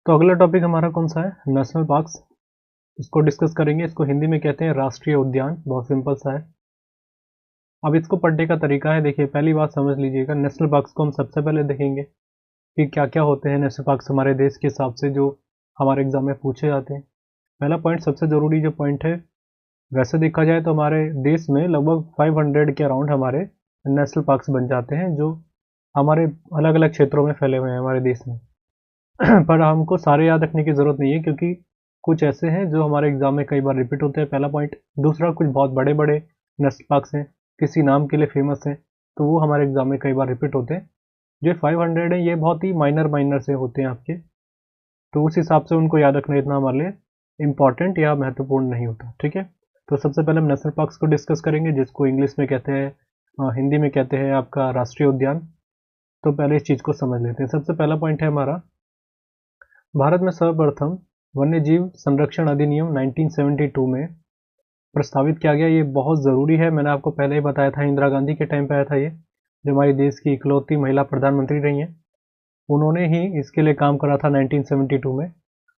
तो अगला टॉपिक हमारा कौन सा है? National parks. इसको डिस्कस करेंगे। इसको हिंदी में कहते हैं राष्ट्रीय उद्यान। बहुत सिंपल सा है। अब इसको पढ़ने का तरीका है, देखिए पहली बात समझ लीजिएगा। नेशनल पार्क्स को हम सबसे पहले देखेंगे कि क्या क्या होते हैं नेशनल पार्क्स हमारे देश के हिसाब से, जो हमारे एग्जाम में पूछे जाते हैं। पहला पॉइंट, सबसे ज़रूरी जो पॉइंट है, वैसे देखा जाए तो हमारे देश में लगभग 500 के अराउंड हमारे नेशनल पार्क्स बन जाते हैं, जो हमारे अलग अलग क्षेत्रों में फैले हुए हैं हमारे देश में। पर हमको सारे याद रखने की ज़रूरत नहीं है, क्योंकि कुछ ऐसे हैं जो हमारे एग्जाम में कई बार रिपीट होते हैं, पहला पॉइंट। दूसरा, कुछ बहुत बड़े बड़े नेशनल पार्क्स हैं, किसी नाम के लिए फेमस हैं, तो वो हमारे एग्जाम में कई बार रिपीट होते हैं। जो 500 है, ये बहुत ही माइनर माइनर से होते हैं आपके, तो उस हिसाब से उनको याद रखना इतना हमारे लिए इम्पॉर्टेंट या महत्वपूर्ण नहीं होता। ठीक है, तो सबसे पहले हम नेशनल पार्क्स को डिस्कस करेंगे, जिसको इंग्लिश में कहते हैं, हिंदी में कहते हैं आपका राष्ट्रीय उद्यान। तो पहले इस चीज़ को समझ लेते हैं। सबसे पहला पॉइंट है हमारा, भारत में सर्वप्रथम वन्यजीव संरक्षण अधिनियम 1972 में प्रस्तावित किया गया। ये बहुत ज़रूरी है, मैंने आपको पहले ही बताया था, इंदिरा गांधी के टाइम पे आया था ये, जो हमारे देश की इकलौती महिला प्रधानमंत्री रही हैं। उन्होंने ही इसके लिए काम करा था 1972 में।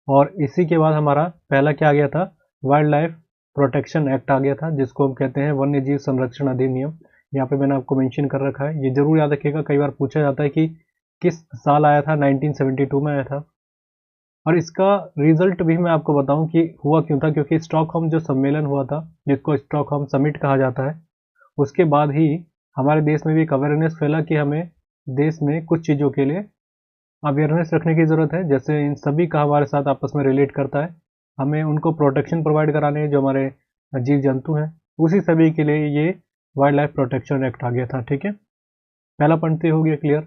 और इसी के बाद हमारा पहला क्या आ गया था, वाइल्ड लाइफ प्रोटेक्शन एक्ट आ गया था, जिसको हम कहते हैं वन्यजीव संरक्षण अधिनियम। यहाँ पे मैंने आपको मेंशन कर रखा है, ये जरूर याद रखिएगा, कई बार पूछा जाता है कि किस साल आया था। 1972 में आया था। और इसका रिजल्ट भी मैं आपको बताऊं कि हुआ क्यों था, क्योंकि स्टॉकहोम जो सम्मेलन हुआ था, जिसको स्टॉकहोम समिट कहा जाता है, उसके बाद ही हमारे देश में भी एक अवेयरनेस फैला कि हमें देश में कुछ चीज़ों के लिए अवेयरनेस रखने की ज़रूरत है। जैसे इन सभी का हमारे साथ आपस में रिलेट करता है, हमें उनको प्रोटेक्शन प्रोवाइड कराने हैं, जो हमारे जीव जंतु हैं, उसी सभी के लिए ये वाइल्ड लाइफ प्रोटेक्शन एक्ट आ गया था। ठीक है, पहला पॉइंट तो हो गया क्लियर।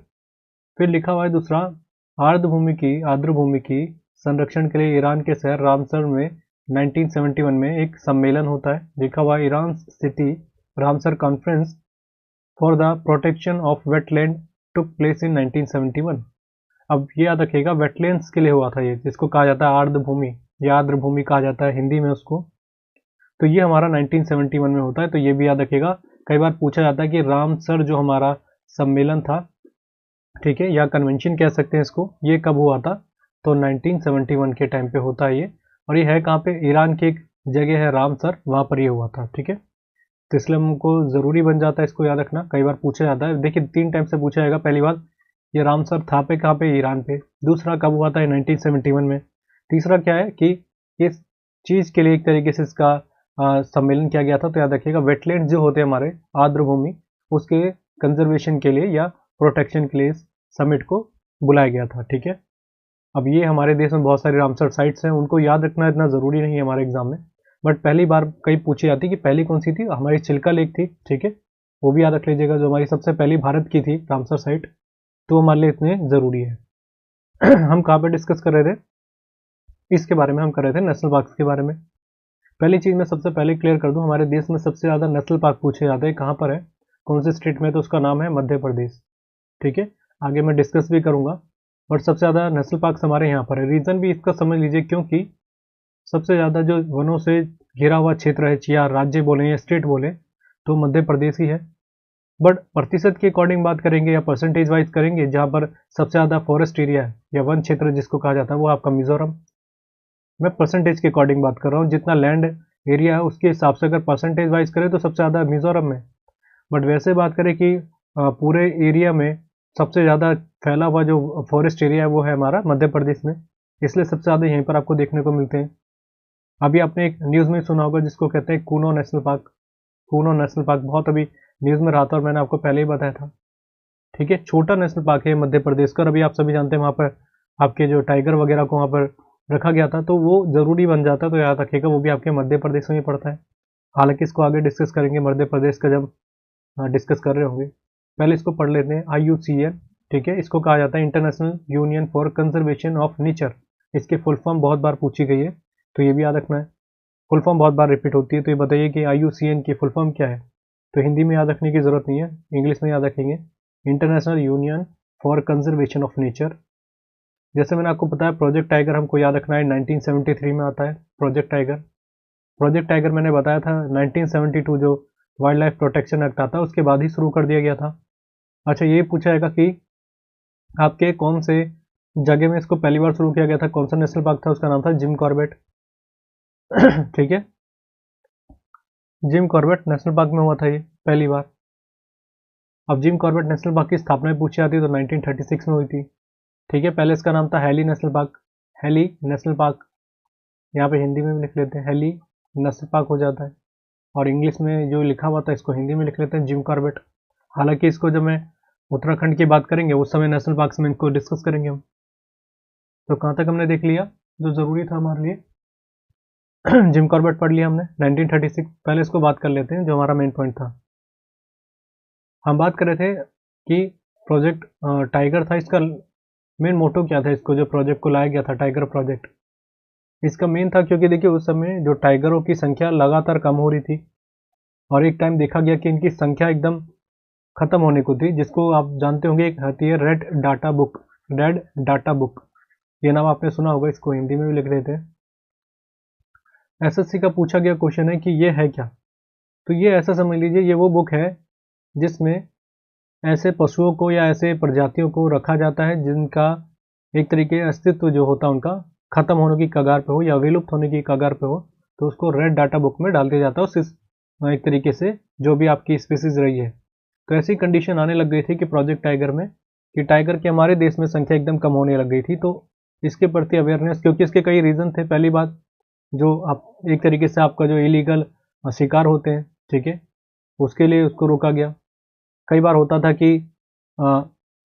फिर लिखा हुआ है दूसरा, आर्द्र भूमि की संरक्षण के लिए ईरान के शहर रामसर में 1971 में एक सम्मेलन होता है। लिखा हुआ है, Iran city Ramsar conference for the protection of wetland took place in 1971। अब ये याद रखिएगा, वेटलैंड्स के लिए हुआ था ये, जिसको कहा जाता है आर्द्र भूमि या आर्द्र भूमि कहा जाता है हिंदी में उसको। तो ये हमारा 1971 में होता है, तो ये भी याद रखिएगा। कई बार पूछा जाता है कि रामसर जो हमारा सम्मेलन था, ठीक है, या कन्वेंशन कह सकते हैं इसको, ये कब हुआ था? तो 1971 के टाइम पे होता है ये। और ये है कहाँ पे? ईरान की एक जगह है रामसर, वहाँ पर ये हुआ था। ठीक है, तो इसलिए हमको ज़रूरी बन जाता है इसको याद रखना, कई बार पूछा जाता है। देखिए 3 टाइम से पूछा जाएगा। पहली बात, ये रामसर था पे कहाँ पे? ईरान पे। दूसरा, कब हुआ था? 1971 में। तीसरा क्या है कि इस चीज़ के लिए एक तरीके से इसका सम्मेलन किया गया था। तो याद रखिएगा, वेटलैंड जो होते हैं हमारे आर्द्र भूमि, उसके कंजर्वेशन के लिए या प्रोटेक्शन के लिए समिट को बुलाया गया था। ठीक है, अब ये हमारे देश में बहुत सारी रामसर साइट्स हैं, उनको याद रखना इतना ज़रूरी नहीं है हमारे एग्जाम में, बट पहली बार कई पूछी जाती है कि पहली कौन सी थी? हमारी चिल्का लेक थी। ठीक है, वो भी याद रख लीजिएगा, जो हमारी सबसे पहली भारत की थी रामसर साइट, तो हमारे लिए इतने ज़रूरी है। हम कहाँ पर डिस्कस कर रहे थे? इसके बारे में हम कर रहे थे, नेशनल पार्क के बारे में। पहली चीज़ मैं सबसे पहले क्लियर कर दूं, हमारे देश में सबसे ज़्यादा नेशनल पार्क पूछे जाते हैं कहाँ पर है, कौन से स्टेट में? तो उसका नाम है मध्य प्रदेश। ठीक है, आगे मैं डिस्कस भी करूंगा, बट सबसे ज़्यादा नेशनल पार्क हमारे यहाँ पर है। रीज़न भी इसका समझ लीजिए, क्योंकि सबसे ज़्यादा जो वनों से घिरा हुआ क्षेत्र है, या राज्य बोले या स्टेट बोले, तो मध्य प्रदेश ही है। बट प्रतिशत के अकॉर्डिंग बात करेंगे या परसेंटेज वाइज करेंगे, जहाँ पर सबसे ज़्यादा फॉरेस्ट एरिया है या वन क्षेत्र जिसको कहा जाता है, वो आपका मिजोरम। मैं परसेंटेज के अकॉर्डिंग बात कर रहा हूँ, जितना लैंड एरिया है उसके हिसाब से अगर परसेंटेज वाइज करें तो सबसे ज़्यादा मिजोरम में। बट वैसे बात करें कि पूरे एरिया में सबसे ज़्यादा फैला हुआ जो फॉरेस्ट एरिया है वो है हमारा मध्य प्रदेश में, इसलिए सबसे ज़्यादा यहीं पर आपको देखने को मिलते हैं। अभी आपने एक न्यूज़ में सुना होगा जिसको कहते हैं Kuno national park. Kuno national park बहुत अभी न्यूज़ में रहा था और मैंने आपको पहले ही बताया था। ठीक है, छोटा नेशनल पार्क है मध्य प्रदेश का, और अभी आप सभी जानते हैं वहाँ पर आपके जो टाइगर वगैरह को वहाँ पर रखा गया था, तो वो ज़रूरी बन जाता है। तो याद रखिएगा, वो भी आपके मध्य प्रदेश में ही पड़ता है। हालांकि इसको आगे डिस्कस करेंगे मध्य प्रदेश का, जब डिस्कस कर रहे होंगे। पहले इसको पढ़ लेते हैं, IUCN। ठीक है, इसको कहा जाता है international union for conservation of nature. इसके फुल फॉर्म बहुत बार पूछी गई है, तो ये भी याद रखना है। फुल फॉर्म बहुत बार रिपीट होती है, तो ये बताइए कि IUCN की फुल फॉर्म क्या है? तो हिंदी में याद रखने की ज़रूरत नहीं है, इंग्लिश में याद रखेंगे, international union for conservation of nature. जैसे मैंने आपको बताया, प्रोजेक्ट टाइगर हमको याद रखना है, 1973 में आता है प्रोजेक्ट टाइगर। प्रोजेक्ट टाइगर मैंने बताया था 1972 जो वाइल्ड लाइफ प्रोटेक्शन एक्ट आता है उसके बाद ही शुरू कर दिया गया था। अच्छा, ये पूछा जाएगा कि आपके कौन से जगह में इसको पहली बार शुरू किया गया था, कौन सा नेशनल पार्क था, उसका नाम था जिम कॉर्बेट। ठीक है, जिम कॉर्बेट नेशनल पार्क में हुआ था ये पहली बार। अब जिम कॉर्बेट नेशनल पार्क की स्थापना पूछी जाती है तो 1936 में हुई थी। ठीक है, पहले इसका नाम था heli national park, heli national park, यहाँ पे हिंदी में भी लिख लेते हैं, हेली नेशनल पार्क हो जाता है। और इंग्लिश में जो लिखा हुआ था इसको हिंदी में लिख लेते हैं जिम कॉर्बेट। हालांकि इसको जब मैं उत्तराखंड की बात करेंगे उस समय नेशनल पार्क में इनको डिस्कस करेंगे हम। तो कहाँ तक हमने देख लिया जो ज़रूरी था हमारे लिए। जिम कॉर्बेट पढ़ लिया हमने 1936। पहले इसको बात कर लेते हैं जो हमारा मेन पॉइंट था। हम बात कर रहे थे कि प्रोजेक्ट टाइगर था, इसका मेन मोटो क्या था, इसको जो प्रोजेक्ट को लाया गया था टाइगर प्रोजेक्ट, इसका मेन था क्योंकि देखिए उस समय जो टाइगरों की संख्या लगातार कम हो रही थी और एक टाइम देखा गया कि इनकी संख्या एकदम खत्म होने को थी, जिसको आप जानते होंगे एक आती है red data book, red data book, ये नाम आपने सुना होगा, इसको हिंदी में भी लिख देते हैं। एसएससी का पूछा गया क्वेश्चन है कि ये है क्या, तो ये ऐसा समझ लीजिए ये वो बुक है जिसमें ऐसे पशुओं को या ऐसे प्रजातियों को रखा जाता है जिनका एक तरीके अस्तित्व जो होता है उनका खत्म होने की कगार पे हो या विलुप्त होने की कगार पे हो, तो उसको रेड डाटा बुक में डाल दिया जाता है उस एक तरीके से जो भी आपकी स्पीसीज रही है। तो ऐसी कंडीशन आने लग गई थी कि प्रोजेक्ट टाइगर में कि टाइगर की हमारे देश में संख्या एकदम कम होने लग गई थी, तो इसके प्रति अवेयरनेस, क्योंकि इसके कई रीज़न थे। पहली बात जो आप एक तरीके से आपका जो इलीगल शिकार होते हैं, ठीक है, उसके लिए उसको रोका गया। कई बार होता था कि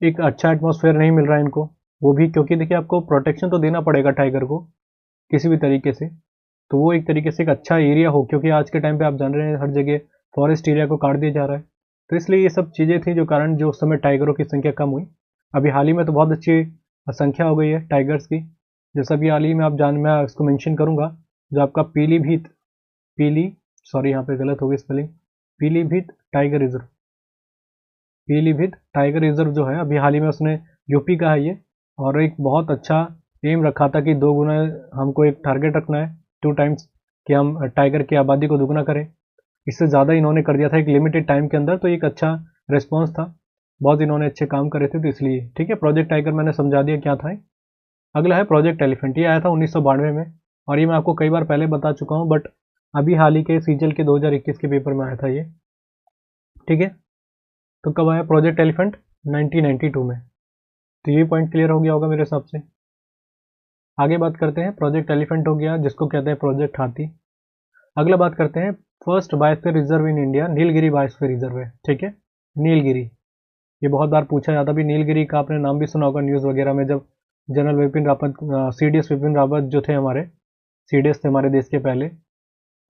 एक अच्छा एटमॉस्फेयर नहीं मिल रहा है इनको, वो भी क्योंकि देखिए आपको प्रोटेक्शन तो देना पड़ेगा टाइगर को किसी भी तरीके से, तो वो एक तरीके से एक अच्छा एरिया हो, क्योंकि आज के टाइम पे आप जान रहे हैं हर जगह फॉरेस्ट एरिया को काट दिया जा रहा है। तो इसलिए ये सब चीज़ें थी जो कारण जो उस समय टाइगरों की संख्या कम हुई। अभी हाल ही में तो बहुत अच्छी संख्या हो गई है टाइगर्स की, जैसा अभी हाल ही में मैं इसको मेंशन करूंगा, जो आपका पीलीभीत, पीली सॉरी यहाँ पे गलत हो गई spelling, Pilibhit tiger reserve, Pilibhit tiger reserve जो है अभी हाल ही में उसने यूपी का है ये, और एक बहुत अच्छा एम रखा था कि 2 गुना हमको एक टारगेट रखना है 2 टाइम्स कि हम टाइगर की आबादी को दुगना करें। इससे ज़्यादा इन्होंने कर दिया था एक लिमिटेड टाइम के अंदर, तो एक अच्छा रिस्पॉन्स था, बहुत इन्होंने अच्छे काम करे थे, तो इसलिए ठीक है। प्रोजेक्ट टाइगर मैंने समझा दिया क्या था। अगला है प्रोजेक्ट एलिफेंट, ये आया था 1992 में, और ये मैं आपको कई बार पहले बता चुका हूँ, बट अभी हाल ही के सीजल के 2021 के पेपर में आया था ये, ठीक है। तो कब आया प्रोजेक्ट एलिफेंट? 1992 में। तो ये पॉइंट क्लियर हो गया होगा मेरे हिसाब से। आगे बात करते हैं, प्रोजेक्ट एलिफेंट हो गया जिसको कहते हैं प्रोजेक्ट हाथी। अगला बात करते हैं first biosphere reserve in India, Nilgiri biosphere reserve है, ठीक है, नीलगिरी। ये बहुत बार पूछा जाता भी, नीलगिरी का आपने नाम भी सुना होगा न्यूज़ वगैरह में, जब जनरल विपिन रावत, सीडीएस विपिन रावत जो थे हमारे सीडीएस थे हमारे देश के पहले,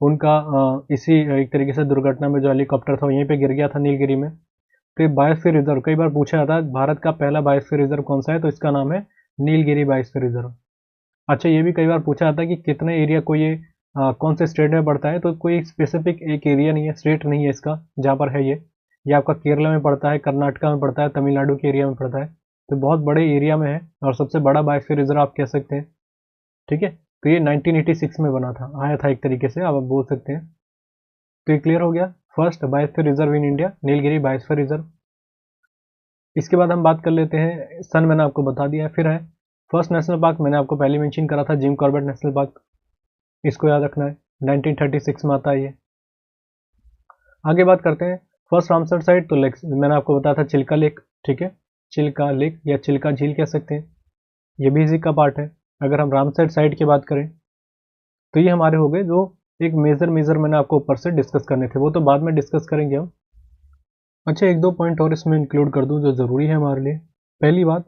उनका इसी एक तरीके से दुर्घटना में जो हेलीकॉप्टर था यहीं पे गिर गया था नीलगिरी में। तो ये बायोस्फीयर रिजर्व कई बार पूछा जाता है, भारत का पहला बायोस्फीयर रिजर्व कौन सा है, तो इसका नाम है नीलगिरी बायोस्फीयर रिजर्व। अच्छा, ये भी कई बार पूछा जाता है कि कितने एरिया को ये कौन से स्टेट में पड़ता है, तो कोई स्पेसिफिक एक एरिया नहीं है, स्टेट नहीं है इसका जहाँ पर है ये आपका केरला में पड़ता है, कर्नाटका में पड़ता है, तमिलनाडु के एरिया में पड़ता है, तो बहुत बड़े एरिया में है और सबसे बड़ा बायोस्फीयर रिजर्व आप कह सकते हैं, ठीक है। तो ये 1986 में बना था, आया था एक तरीके से आप बोल सकते हैं। तो ये क्लियर हो गया, first biosphere reserve in India Nilgiri biosphere reserve. इसके बाद हम बात कर लेते हैं, सन मैंने आपको बता दिया, फिर है फर्स्ट नेशनल पार्क, मैंने आपको पहले मेंशन करा था जिम कॉर्बेट नेशनल पार्क, इसको याद रखना है, 1936 में आता है ये। आगे बात करते हैं फर्स्ट रामसर साइट, तो लेक मैंने आपको बताया था चिल्का लेक, ठीक है, चिल्का लेक या चिल्का झील कह सकते हैं, ये भी इसी का पार्ट है। अगर हम रामसर साइट की बात करें तो ये हमारे हो गए जो एक मेजर मैंने आपको ऊपर से डिस्कस करने थे, वो तो बाद में डिस्कस करेंगे हम। अच्छा, 1-2 पॉइंट और इसमें इंक्लूड कर दूं जो ज़रूरी है हमारे लिए। पहली बात,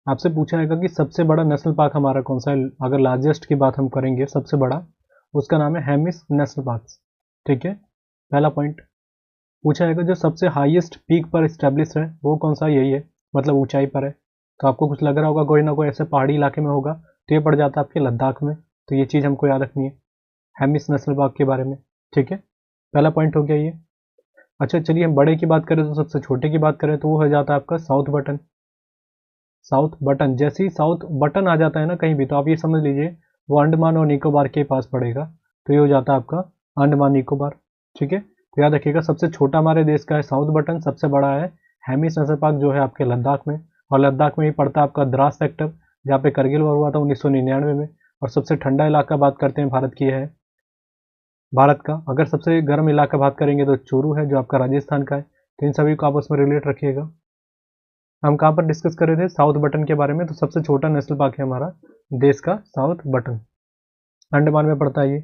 आपसे पूछा जाएगा कि सबसे बड़ा नेशनल पार्क हमारा कौन सा है, अगर लार्जेस्ट की बात हम करेंगे सबसे बड़ा, उसका नाम है हेमिस नेशनल पार्क, ठीक है, पहला पॉइंट। पूछा जाएगा जो सबसे हाईएस्ट पीक पर स्टैब्लिश है वो कौन सा, यही है, मतलब ऊंचाई पर है। तो आपको कुछ लग रहा होगा कोई ना कोई ऐसे पहाड़ी इलाके में होगा, तो ये पड़ जाता है आपके लद्दाख में, तो ये चीज़ हमको याद रखनी है हेमिस नेशनल पार्क के बारे में, ठीक है, पहला पॉइंट हो गया ये। अच्छा चलिए, हम बड़े की बात करें तो सबसे छोटे की बात करें तो वो हो जाता है आपका साउथ बटन। साउथ बटन, जैसे ही साउथ बटन आ जाता है ना कहीं भी, तो आप ये समझ लीजिए वो अंडमान और निकोबार के पास पड़ेगा, तो ये हो जाता है आपका अंडमान निकोबार, ठीक है। तो याद रखिएगा सबसे छोटा हमारे देश का है साउथ बटन, सबसे बड़ा है हेमिस नेशनल पार्क जो है आपके लद्दाख में, और लद्दाख में ही पड़ता है आपका द्रास सेक्टर, जहाँ पे करगिल वॉर हुआ था 1999 में। और सबसे ठंडा इलाका बात करते हैं भारत की है, भारत का अगर सबसे गर्म इलाका बात करेंगे तो चूरू है जो आपका राजस्थान का है। तो इन सभी को आपस में रिलेट रखिएगा। हम कहाँ पर डिस्कस कर रहे थे, साउथ बटन के बारे में। तो सबसे छोटा नेशनल पार्क है हमारा देश का साउथ बटन, अंडमान में पड़ता है ये,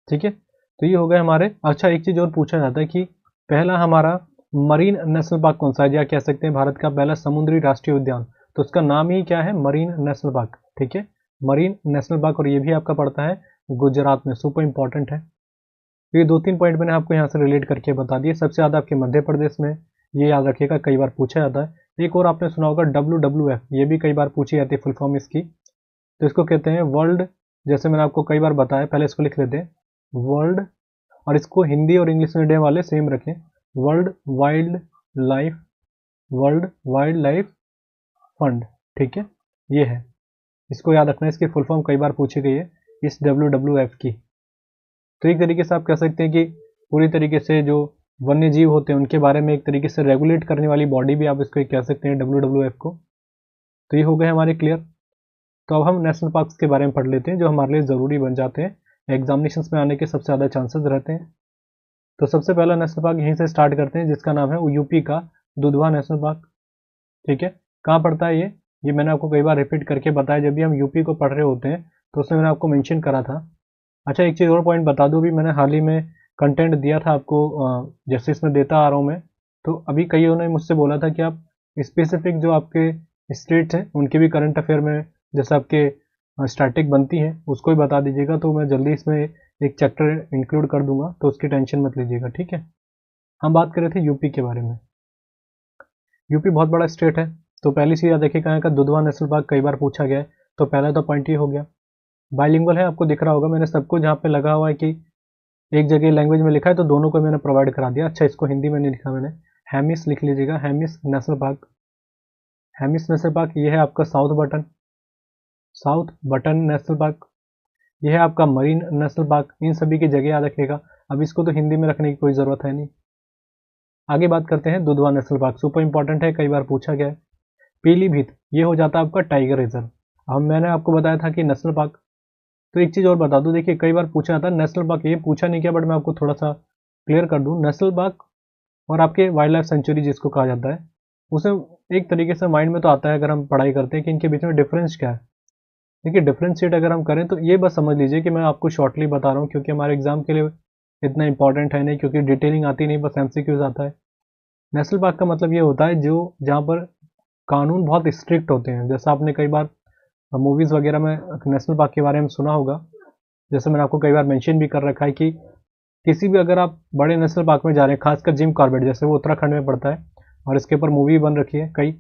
ठीक है। तो ये हो गए हमारे। अच्छा, एक चीज और पूछा जाता है कि पहला हमारा मरीन नेशनल पार्क कौन सा है, या कह सकते हैं भारत का पहला समुद्री राष्ट्रीय उद्यान। तो उसका नाम ही क्या है, मरीन नेशनल पार्क, ठीक है, मरीन नेशनल पार्क। और ये भी आपका पड़ता है गुजरात में, सुपर इंपॉर्टेंट है। तो ये 2-3 पॉइंट मैंने आपको यहाँ से रिलेट करके बता दिए। सबसे ज़्यादा आपके मध्य प्रदेश में, ये याद रखिएगा, कई बार पूछा जाता है। एक और आपने सुना होगा WWF, ये भी कई बार पूछी जाती है फुल फॉर्म इसकी। तो इसको कहते हैं वर्ल्ड, जैसे मैंने आपको कई बार बताया, पहले इसको लिख लेते हैं वर्ल्ड, और इसको हिंदी और इंग्लिश मीडियम वाले सेम रखें, world wild life, world wild life fund, ठीक है, ये है। इसको याद रखना है, इसकी फुल फॉर्म कई बार पूछी गई है इस WWF की। तो एक तरीके से आप कह सकते हैं कि पूरी तरीके से जो वन्य जीव होते हैं उनके बारे में एक तरीके से रेगुलेट करने वाली बॉडी भी आप इसको कह सकते हैं WWF को। तो ये हो गए हमारे क्लियर। तो अब हम नेशनल पार्क्स के बारे में पढ़ लेते हैं जो हमारे लिए ज़रूरी बन जाते हैं, एग्जामिनेशंस में आने के सबसे ज़्यादा चांसेस रहते हैं। तो सबसे पहला नेशनल पार्क यहीं से स्टार्ट करते हैं, जिसका नाम है यूपी का दुधवा नेशनल पार्क, ठीक है। कहाँ पड़ता है ये मैंने आपको कई बार रिपीट करके बताया, जब भी हम यूपी को पढ़ रहे होते हैं तो उसमें मैंने आपको मेंशन करा था। अच्छा, एक चीज़ और पॉइंट बता दूँ, भी मैंने हाल ही में कंटेंट दिया था आपको, जैसे इसमें देता आ रहा हूँ मैं। तो अभी कईयों ने मुझसे बोला था कि आप स्पेसिफिक जो आपके स्टेट्स हैं उनके भी करंट अफेयर में जैसे आपके स्टैटिक बनती हैं उसको ही बता दीजिएगा। तो मैं जल्दी इसमें एक चैप्टर इंक्लूड कर दूंगा, तो उसकी टेंशन मत लीजिएगा, ठीक है। हम बात कर रहे थे यूपी के बारे में। यूपी बहुत बड़ा स्टेट है। तो पहली चीज़ याद रखिए, कहाँ का दुधवा नेशनल पार्क कई बार पूछा गया है। तो पहला तो पॉइंट ये हो गया, बाइलिंगुअल है, आपको दिख रहा होगा मैंने सबको जहाँ पे लगा हुआ है कि एक जगह लैंग्वेज में लिखा है तो दोनों को मैंने प्रोवाइड करा दिया। अच्छा, इसको हिंदी में नहीं लिखा मैंने, हेमिस लिख लीजिएगा, Hemis national park. Hemis national park ये है आपका south button, south button national park. ये है आपका मरीन नेशनल पार्क। इन सभी की जगह याद रखिएगा। अब इसको तो हिंदी में रखने की कोई ज़रूरत है नहीं। आगे बात करते हैं Dudhwa national park, super important है, कई बार पूछा गया है। पीलीभीत ये हो जाता है आपका टाइगर रिजर्व। अब मैंने आपको बताया था कि नेशनल पार्क। तो एक चीज़ और बता दूं, देखिए कई बार पूछा जाता है नेशनल पार्क, ये पूछा नहीं किया बट मैं आपको थोड़ा सा क्लियर कर दूं। नेशनल पार्क और आपके वाइल्ड लाइफ सेंचुरी जिसको कहा जाता है, उसे एक तरीके से माइंड में तो आता है अगर हम पढ़ाई करते हैं कि इनके बीच में डिफरेंस क्या है। देखिए डिफरेंशिएट अगर हम करें तो ये बस समझ लीजिए कि मैं आपको शॉर्टली बता रहा हूँ, क्योंकि हमारे एग्जाम के लिए इतना इंपॉर्टेंट है नहीं, क्योंकि डिटेलिंग आती नहीं, बस MCQs आता है। नेशनल पार्क का मतलब ये होता है जो जहाँ पर कानून बहुत स्ट्रिक्ट होते हैं। जैसा आपने कई बार मूवीज़ वगैरह में नेशनल पार्क के बारे में सुना होगा, जैसे मैंने आपको कई बार मेंशन भी कर रखा है कि किसी भी अगर आप बड़े नेशनल पार्क में जा रहे हैं, खासकर जिम कॉर्बेट जैसे वो उत्तराखंड में पड़ता है और इसके ऊपर मूवी बन रखी है कई,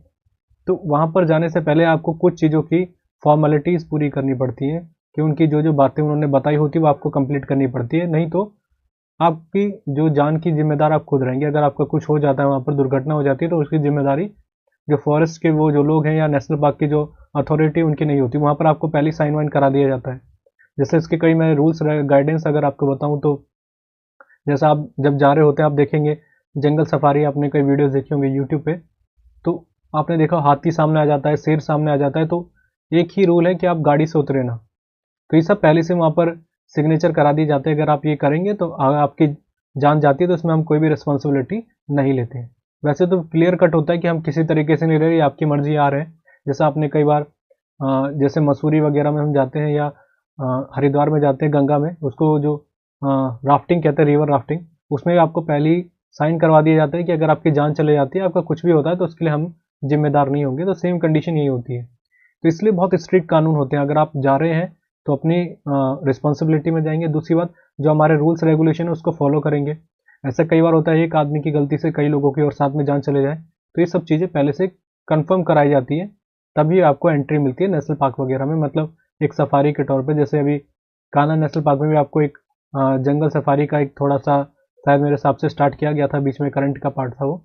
तो वहाँ पर जाने से पहले आपको कुछ चीज़ों की फॉर्मेलिटीज़ पूरी करनी पड़ती हैं कि उनकी जो जो बातें उन्होंने बताई होती है वो आपको कंप्लीट करनी पड़ती है। नहीं तो आपकी जो जान की जिम्मेदार आप खुद रहेंगे। अगर आपका कुछ हो जाता है, वहाँ पर दुर्घटना हो जाती है, तो उसकी जिम्मेदारी जो फॉरेस्ट के वो जो लोग हैं या नेशनल पार्क की जो अथॉरिटी उनकी नहीं होती। वहाँ पर आपको पहले साइन वाइन करा दिया जाता है। जैसे इसके कई मैं रूल्स गाइडेंस अगर आपको बताऊँ तो, जैसा आप जब जा रहे होते हैं आप देखेंगे जंगल सफारी, आपने कई वीडियोस देखी होंगे यूट्यूब पे, तो आपने देखा हाथी सामने आ जाता है, शेर सामने आ जाता है, तो एक ही रूल है कि आप गाड़ी से उतरे ना। तो ये सब पहले से वहाँ पर सिग्नेचर करा दिए जाते हैं। अगर आप ये करेंगे तो आपकी जान जाती है, तो इसमें हम कोई भी रिस्पॉन्सिबिलिटी नहीं लेते हैं। वैसे तो क्लियर कट होता है कि हम किसी तरीके से नहीं ले रहे, आपकी मर्जी आ रहे हैं। जैसे आपने कई बार जैसे मसूरी वगैरह में हम जाते हैं या हरिद्वार में जाते हैं गंगा में, उसको जो राफ्टिंग कहते हैं, रिवर राफ्टिंग, उसमें आपको पहले ही साइन करवा दिया जाता है कि अगर आपकी जान चले जाती है, आपका कुछ भी होता है, तो उसके लिए हम जिम्मेदार नहीं होंगे। तो सेम कंडीशन यही होती है। तो इसलिए बहुत स्ट्रिक्ट कानून होते हैं। अगर आप जा रहे हैं तो अपनी रिस्पॉन्सिबिलिटी में जाएंगे। दूसरी बात, जो हमारे रूल्स रेगुलेशन है उसको फॉलो करेंगे। ऐसा कई बार होता है एक आदमी की गलती से कई लोगों की और साथ में जान चले जाए, तो ये सब चीज़ें पहले से कंफर्म कराई जाती है, तभी आपको एंट्री मिलती है नेशनल पार्क वगैरह में। मतलब एक सफारी के तौर पे, जैसे अभी कान्हा नेशनल पार्क में भी आपको एक जंगल सफारी का एक थोड़ा सा शायद मेरे हिसाब से स्टार्ट किया गया था, बीच में करंट का पार्ट था वो।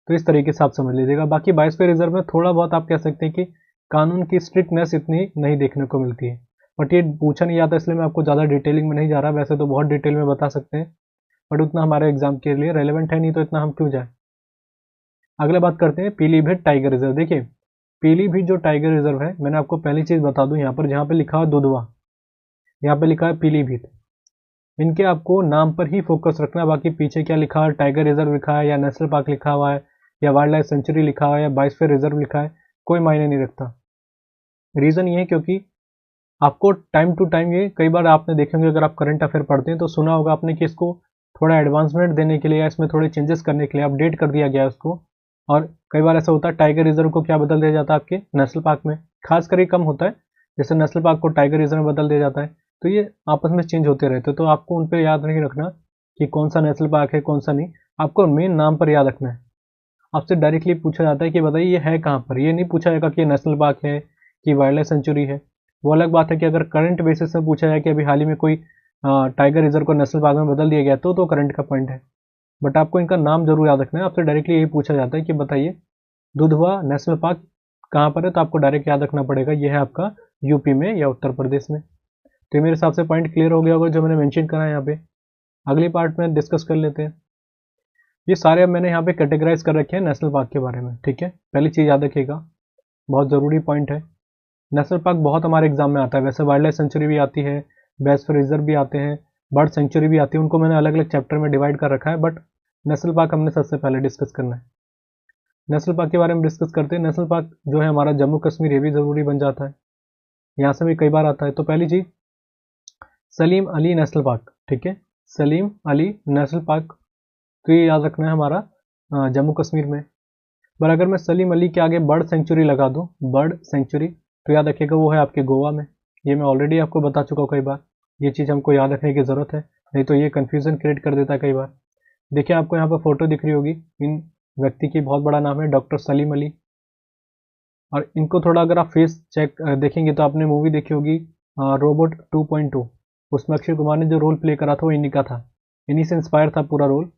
तो इस तरीके से आप समझ लीजिएगा। बाकी बायोस्फीयर रिजर्व में थोड़ा बहुत आप कह सकते हैं कि कानून की स्ट्रिक्टनेस इतनी नहीं देखने को मिलती है, बट ये पूछा नहीं जाता, इसलिए मैं आपको ज़्यादा डिटेलिंग में नहीं जा रहा। वैसे तो बहुत डिटेल में बता सकते हैं, बट उतना हमारे एग्जाम के लिए रेलेवेंट है नहीं, तो इतना हम क्यों जाए। अगला बात करते हैं पीलीभीत टाइगर रिजर्व। देखिए पीलीभीत जो टाइगर रिजर्व है, मैंने आपको पहली चीज़ बता दूं, यहाँ पर जहाँ पे लिखा है दुधवा, यहाँ पे लिखा है पीलीभीत, इनके आपको नाम पर ही फोकस रखना है। बाकी पीछे क्या लिखा है, टाइगर रिजर्व लिखा है या नेशनल पार्क लिखा हुआ है या वाइल्ड लाइफ सेंचुरी लिखा हुआ है या बायोस्फीयर रिजर्व लिखा है, कोई मायने नहीं रखता। रीज़न ये है क्योंकि आपको टाइम टू टाइम, ये कई बार आपने देखे होंगे, अगर आप करंट अफेयर पढ़ते हैं तो सुना होगा आपने कि इसको थोड़ा एडवांसमेंट देने के लिए या इसमें थोड़े चेंजेस करने के लिए अपडेट कर दिया गया है उसको। और कई बार ऐसा होता है टाइगर रिजर्व को क्या बदल दिया जाता है आपके नेशनल पार्क में, खासकर ये कम होता है, जैसे नेशनल पार्क को टाइगर रिजर्व में बदल दिया जाता है, तो ये आपस में चेंज होते रहते हैं। तो आपको उन पर याद नहीं रखना कि कौन सा नेशनल पार्क है कौन सा नहीं, आपको मेन नाम पर याद रखना है। आपसे डायरेक्टली पूछा जाता है कि बताइए ये है कहाँ पर, ये नहीं पूछा जाएगा कि ये नेशनल पार्क है कि वाइल्ड लाइफ सेंचुरी है। वो अलग बात है कि अगर करंट बेसिस में पूछा जाए कि अभी हाल ही में कोई टाइगर रिजर्व को नेशनल पार्क में बदल दिया गया तो करंट का पॉइंट है, बट आपको इनका नाम जरूर याद रखना है। आपसे डायरेक्टली यही पूछा जाता है कि बताइए दुधवा नेशनल पार्क कहाँ पर है, तो आपको डायरेक्ट याद रखना पड़ेगा ये है आपका यूपी में या उत्तर प्रदेश में। तो ये मेरे हिसाब से पॉइंट क्लियर हो गया होगा जो मैंने मेंशन करा है यहाँ पे। अगली पार्ट में डिस्कस कर लेते हैं। ये सारे अब मैंने यहाँ पे कैटेगराइज कर रखे हैं नेशनल पार्क के बारे में, ठीक है। पहली चीज़ याद रखिएगा, बहुत ज़रूरी पॉइंट है, नेशनल पार्क बहुत हमारे एग्जाम में आता है। वैसे वाइल्ड लाइफ सेंचुरी भी आती है, बायोस्फीयर रिजर्व भी आते हैं, बर्ड सेंचुरी भी आती है, उनको मैंने अलग अलग चैप्टर में डिवाइड कर रखा है, बट नेशनल पार्क हमने सबसे पहले डिस्कस करना है। नेशनल पार्क के बारे में डिस्कस करते हैं। नेशनल पार्क जो है हमारा जम्मू कश्मीर, ये भी ज़रूरी बन जाता है, यहाँ से भी कई बार आता है। तो पहली चीज़ सलीम अली नेशनल पार्क, ठीक है, सलीम अली नेशनल पार्क, तो ये याद रखना है हमारा जम्मू कश्मीर में। पर अगर मैं सलीम अली के आगे बर्ड सेंचुरी लगा दूं, बर्ड सेंचुरी, तो याद रखिएगा वो है आपके गोवा में। ये मैं ऑलरेडी आपको बता चुका हूँ कई बार, ये चीज़ हमको याद रखने की ज़रूरत है, नहीं तो ये कन्फ्यूज़न क्रिएट कर देता है कई बार। देखिए आपको यहाँ पर फोटो दिख रही होगी, इन व्यक्ति की बहुत बड़ा नाम है डॉक्टर सलीम अली। और इनको थोड़ा अगर आप फेस चेक देखेंगे तो आपने मूवी देखी होगी रोबोट 2.2, उसमें अक्षय कुमार ने जो रोल प्ले करा था वो इन्हीं का था, इन्हीं से इंस्पायर था पूरा रोल।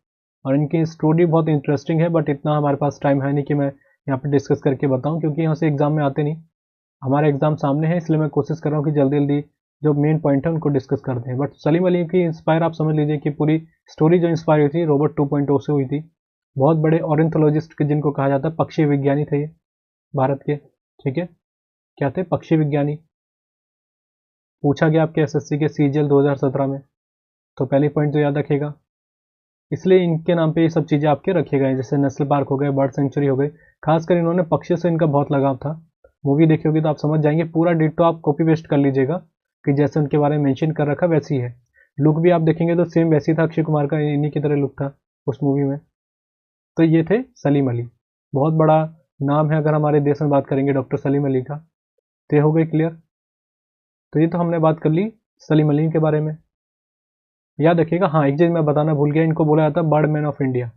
और इनकी स्टोरी बहुत इंटरेस्टिंग है, बट इतना हमारे पास टाइम है नहीं कि मैं यहाँ पे डिस्कस करके बताऊँ, क्योंकि यहाँ से एग्जाम में आते नहीं, हमारे एग्जाम सामने है, इसलिए मैं कोशिश कर रहा हूँ कि जल्दी जल्दी जो मेन पॉइंट है उनको डिस्कस करते हैं। बट सलीम अली की इंस्पायर आप समझ लीजिए कि पूरी स्टोरी जो इंस्पायर हुई थी रोबोट 2.0 से हुई थी। बहुत बड़े ऑर्निथोलॉजिस्ट जिनको कहा जाता है, पक्षी विज्ञानी थे ये भारत के, ठीक है, क्या थे, पक्षी विज्ञानी। पूछा गया आपके एसएससी के सीजीएल 2017 में, तो पहली पॉइंट तो याद रखिएगा, इसलिए इनके नाम पे ये सब चीज़ें आपके रखे गए हैं, जैसे नेशनल पार्क हो गए, बर्ड सेंचुरी हो गई। खासकर इन्होंने पक्षियों से इनका बहुत लगाव था। मूवी देखी होगी तो आप समझ जाएंगे, पूरा डिट्टो आप कॉपी पेस्ट कर लीजिएगा कि जैसे उनके बारे में मेंशन कर रखा वैसी है। लुक भी आप देखेंगे तो सेम वैसी था, अक्षय कुमार का इन्हीं की तरह लुक था उस मूवी में। तो ये थे सलीम अली, बहुत बड़ा नाम है अगर हमारे देश में बात करेंगे डॉक्टर सलीम अली का। तो ये हो गई क्लियर। तो ये तो हमने बात कर ली सलीम अली के बारे में। याद रखिएगा, हाँ एक चीज़ मैं बताना भूल गया, इनको बोला जाता है bird man of India,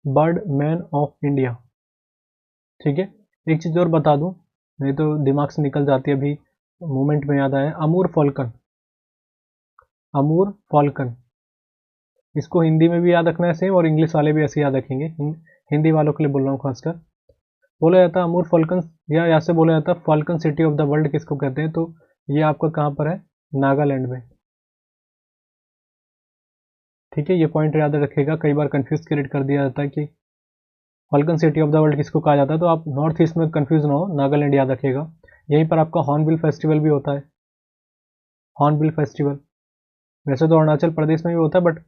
bird man of India, ठीक है। एक चीज़ और बता दूं, नहीं तो दिमाग से निकल जाती है, अभी मोमेंट में याद आया, अमूर फॉल्कन, अमूर फॉल्कन, इसको हिंदी में भी याद रखना है सेम, और इंग्लिश वाले भी ऐसे याद रखेंगे, हिंदी वालों के लिए बोल रहा हूँ खासकर। बोला जाता है अमूर फॉल्कन, या ऐसे बोला जाता है Falcon city of the world किसको कहते हैं, तो ये आपका कहाँ पर है, नागालैंड में, ठीक है। ये पॉइंट याद रखिएगा, कई बार कंफ्यूज क्रिएट कर दिया जाता है कि Falcon city of the world किसको कहा जाता है, तो आप नॉर्थ ईस्ट में कंफ्यूज ना हो, नागालैंड याद रखिएगा। यहीं पर आपका हॉर्नबिल फेस्टिवल भी होता है, हॉर्नबिल फेस्टिवल, वैसे तो अरुणाचल प्रदेश में भी होता है, बट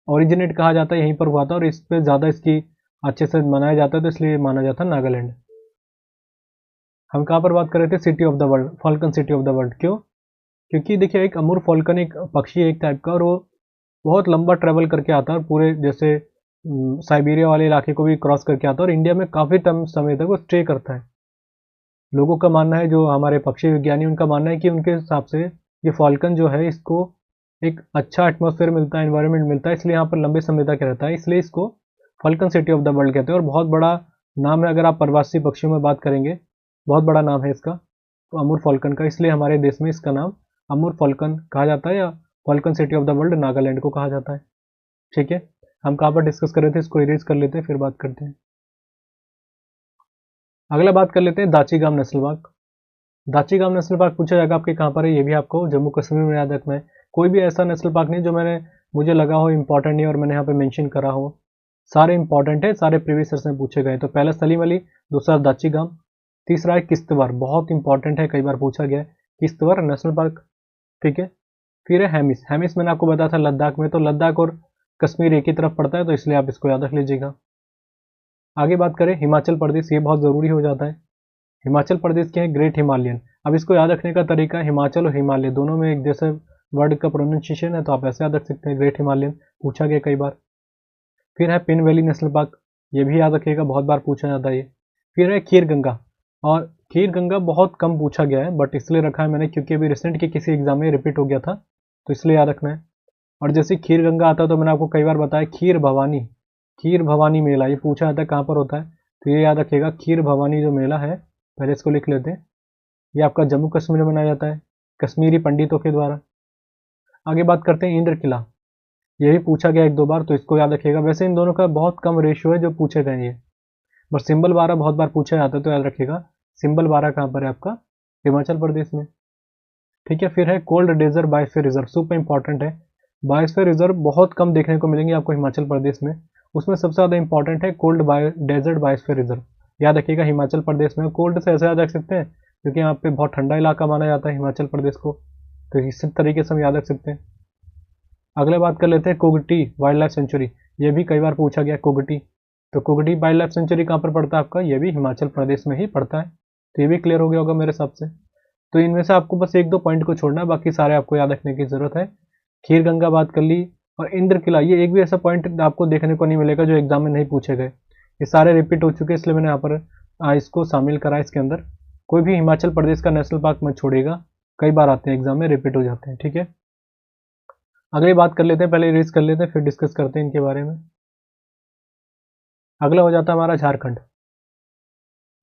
ओरिजिनेट कहा जाता है यहीं पर हुआ था, और इस पर ज़्यादा इसकी अच्छे से मनाया जाता है, तो इसलिए माना जाता है नागालैंड। हम कहाँ पर बात कर रहे थे, city of the world, Falcon city of the world, क्यों, क्योंकि देखिए एक अमूर फॉल्कन एक पक्षी है एक टाइप का, और वो बहुत लंबा ट्रेवल करके आता है, और पूरे जैसे साइबेरिया वाले इलाके को भी क्रॉस करके आता है, और इंडिया में काफ़ी समय तक वो स्टे करता है। लोगों का मानना है, जो हमारे पक्षी विज्ञानी, उनका मानना है कि उनके हिसाब से ये फॉल्कन जो है, इसको एक अच्छा एटमॉस्फेयर मिलता है, एनवायरनमेंट मिलता है, इसलिए यहाँ पर लंबे समय तक रहता है, इसलिए इसको Falcon city of the world कहते हैं। और बहुत बड़ा नाम है, अगर आप प्रवासी पक्षियों में बात करेंगे, बहुत बड़ा नाम है इसका, तो अमूर फॉल्कन का, इसलिए हमारे देश में इसका नाम अमूर फॉल्कन कहा जाता है, या Falcon city of the world Nagaland को कहा जाता है, ठीक है। हम कहाँ पर डिस्कस कर रहे थे, इसको इरेज कर लेते हैं फिर बात करते हैं। अगला बात कर लेते हैं Dachigam national park. Dachigam national park पूछा जाएगा आपके कहाँ पर है, ये भी आपको जम्मू कश्मीर में याद रखना है। कोई भी ऐसा नेशनल पार्क नहीं जो मुझे लगा हो इंपॉर्टेंट नहीं और मैंने यहाँ पे मेंशन करा हो, सारे इंपॉर्टेंट है, सारे प्रीवियस ईयर में पूछे गए। तो पहला सलीम अली, दूसरा दाची-गाम, तीसरा है किश्तवाड़, बहुत इंपॉर्टेंट है, कई बार पूछा गया है, किश्तवाड़ नेशनल पार्क, ठीक है। फिर है हेमिस, हेमिस मैंने आपको बताया था लद्दाख में, तो लद्दाख और कश्मीर एक ही तरफ पड़ता है, तो इसलिए आप इसको याद रख लीजिएगा। आगे बात करें हिमाचल प्रदेश, ये बहुत ज़रूरी हो जाता है। हिमाचल प्रदेश के हैं ग्रेट हिमालयन। अब इसको याद रखने का तरीका है, हिमाचल और हिमालय दोनों में एक जैसे वर्ड का प्रोनाउंसिएशन है, तो आप ऐसे याद रख सकते हैं, ग्रेट हिमालयन, पूछा गया कई बार। फिर है पिन वैली नेशनल पार्क, ये भी याद रखिएगा, बहुत बार पूछा जाता है ये। फिर है खीर गंगा, और खीर गंगा बहुत कम पूछा गया है, बट इसलिए रखा है मैंने क्योंकि अभी रिसेंट के किसी एग्जाम में रिपीट हो गया था, तो इसलिए याद रखना है। और जैसे खीर गंगा आता है तो मैंने आपको कई बार बताया खीर भवानी मेला, ये पूछा जाता है कहाँ पर होता है, तो ये याद रखिएगा, खीर भवानी जो मेला है, पहले इसको लिख लेते हैं, ये आपका जम्मू कश्मीर में मनाया जाता है, कश्मीरी पंडितों के द्वारा। आगे बात करते हैं इंद्र किला, ये भी पूछा गया एक दो बार, तो इसको याद रखिएगा। वैसे इन दोनों का बहुत कम रेशियो है जो पूछे गए ये, बट सिंबल बारा बहुत बार पूछा जाता है, तो याद रखिएगा सिंबल बारा कहाँ पर है आपका, हिमाचल प्रदेश में, ठीक है। फिर है cold desert biosphere reserve, super important है। बायोस्फीयर रिजर्व बहुत कम देखने को मिलेंगे आपको हिमाचल प्रदेश में, उसमें सबसे ज़्यादा इंपॉर्टेंट है कोल्ड डेजर्ट बायोस्फीयर रिजर्व, याद रखिएगा हिमाचल प्रदेश में। कोल्ड से ऐसे याद रख सकते हैं क्योंकि यहाँ पे बहुत ठंडा इलाका माना जाता है हिमाचल प्रदेश को, तो इस तरीके से हम याद रख सकते हैं। अगले बात कर लेते हैं कुगटी वाइल्ड लाइफ सेंचुरी, ये भी कई बार पूछा गया कुगटी, तो कुगटी वाइल्ड लाइफ सेंचुरी कहाँ पर पड़ता है आपका, ये भी हिमाचल प्रदेश में ही पड़ता है, तो ये भी क्लियर हो गया होगा मेरे हिसाब से। तो इनमें से आपको बस एक दो पॉइंट को छोड़ना है, बाकी सारे आपको याद रखने की जरूरत है। खीर गंगा बात कर ली, और इंद्र किला, ये एक भी ऐसा पॉइंट आपको देखने को नहीं मिलेगा जो एग्जाम में नहीं पूछे गए, ये सारे रिपीट हो चुके हैं, इसलिए मैंने यहाँ पर इसको शामिल करा इसके अंदर। कोई भी हिमाचल प्रदेश का नेशनल पार्क मत छोड़िएगा, कई बार आते हैं एग्जाम में, रिपीट हो जाते हैं, ठीक है। अगली बात कर लेते हैं, पहले रीज कर लेते हैं फिर डिस्कस करते हैं इनके बारे में। अगला हो जाता है हमारा झारखंड।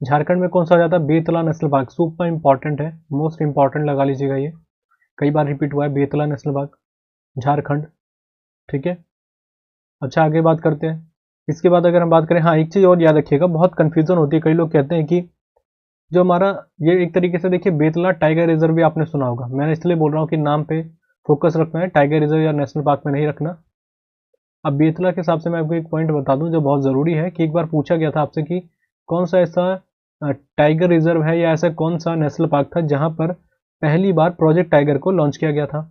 झारखंड में कौन सा हो जाता है, Betla national park, super important है, मोस्ट इंपॉर्टेंट लगा लीजिएगा, ये कई बार रिपीट हुआ है, बेतला नेशनल पार्क झारखंड, ठीक है। अच्छा आगे बात करते हैं, इसके बाद अगर हम बात करें, हाँ एक चीज़ और याद रखिएगा, बहुत कन्फ्यूजन होती है, कई लोग कहते हैं कि जो हमारा ये एक तरीके से देखिए बेतला टाइगर रिजर्व भी आपने सुना होगा, मैंने इसलिए बोल रहा हूँ कि नाम पे फोकस रखना है, टाइगर रिजर्व या नेशनल पार्क में नहीं रखना। अब बेतला के हिसाब से मैं आपको एक पॉइंट बता दूं जो बहुत ज़रूरी है, कि एक बार पूछा गया था आपसे कि कौन सा ऐसा टाइगर रिजर्व है या ऐसा कौन सा नेशनल पार्क था जहां पर पहली बार प्रोजेक्ट टाइगर को लॉन्च किया गया था,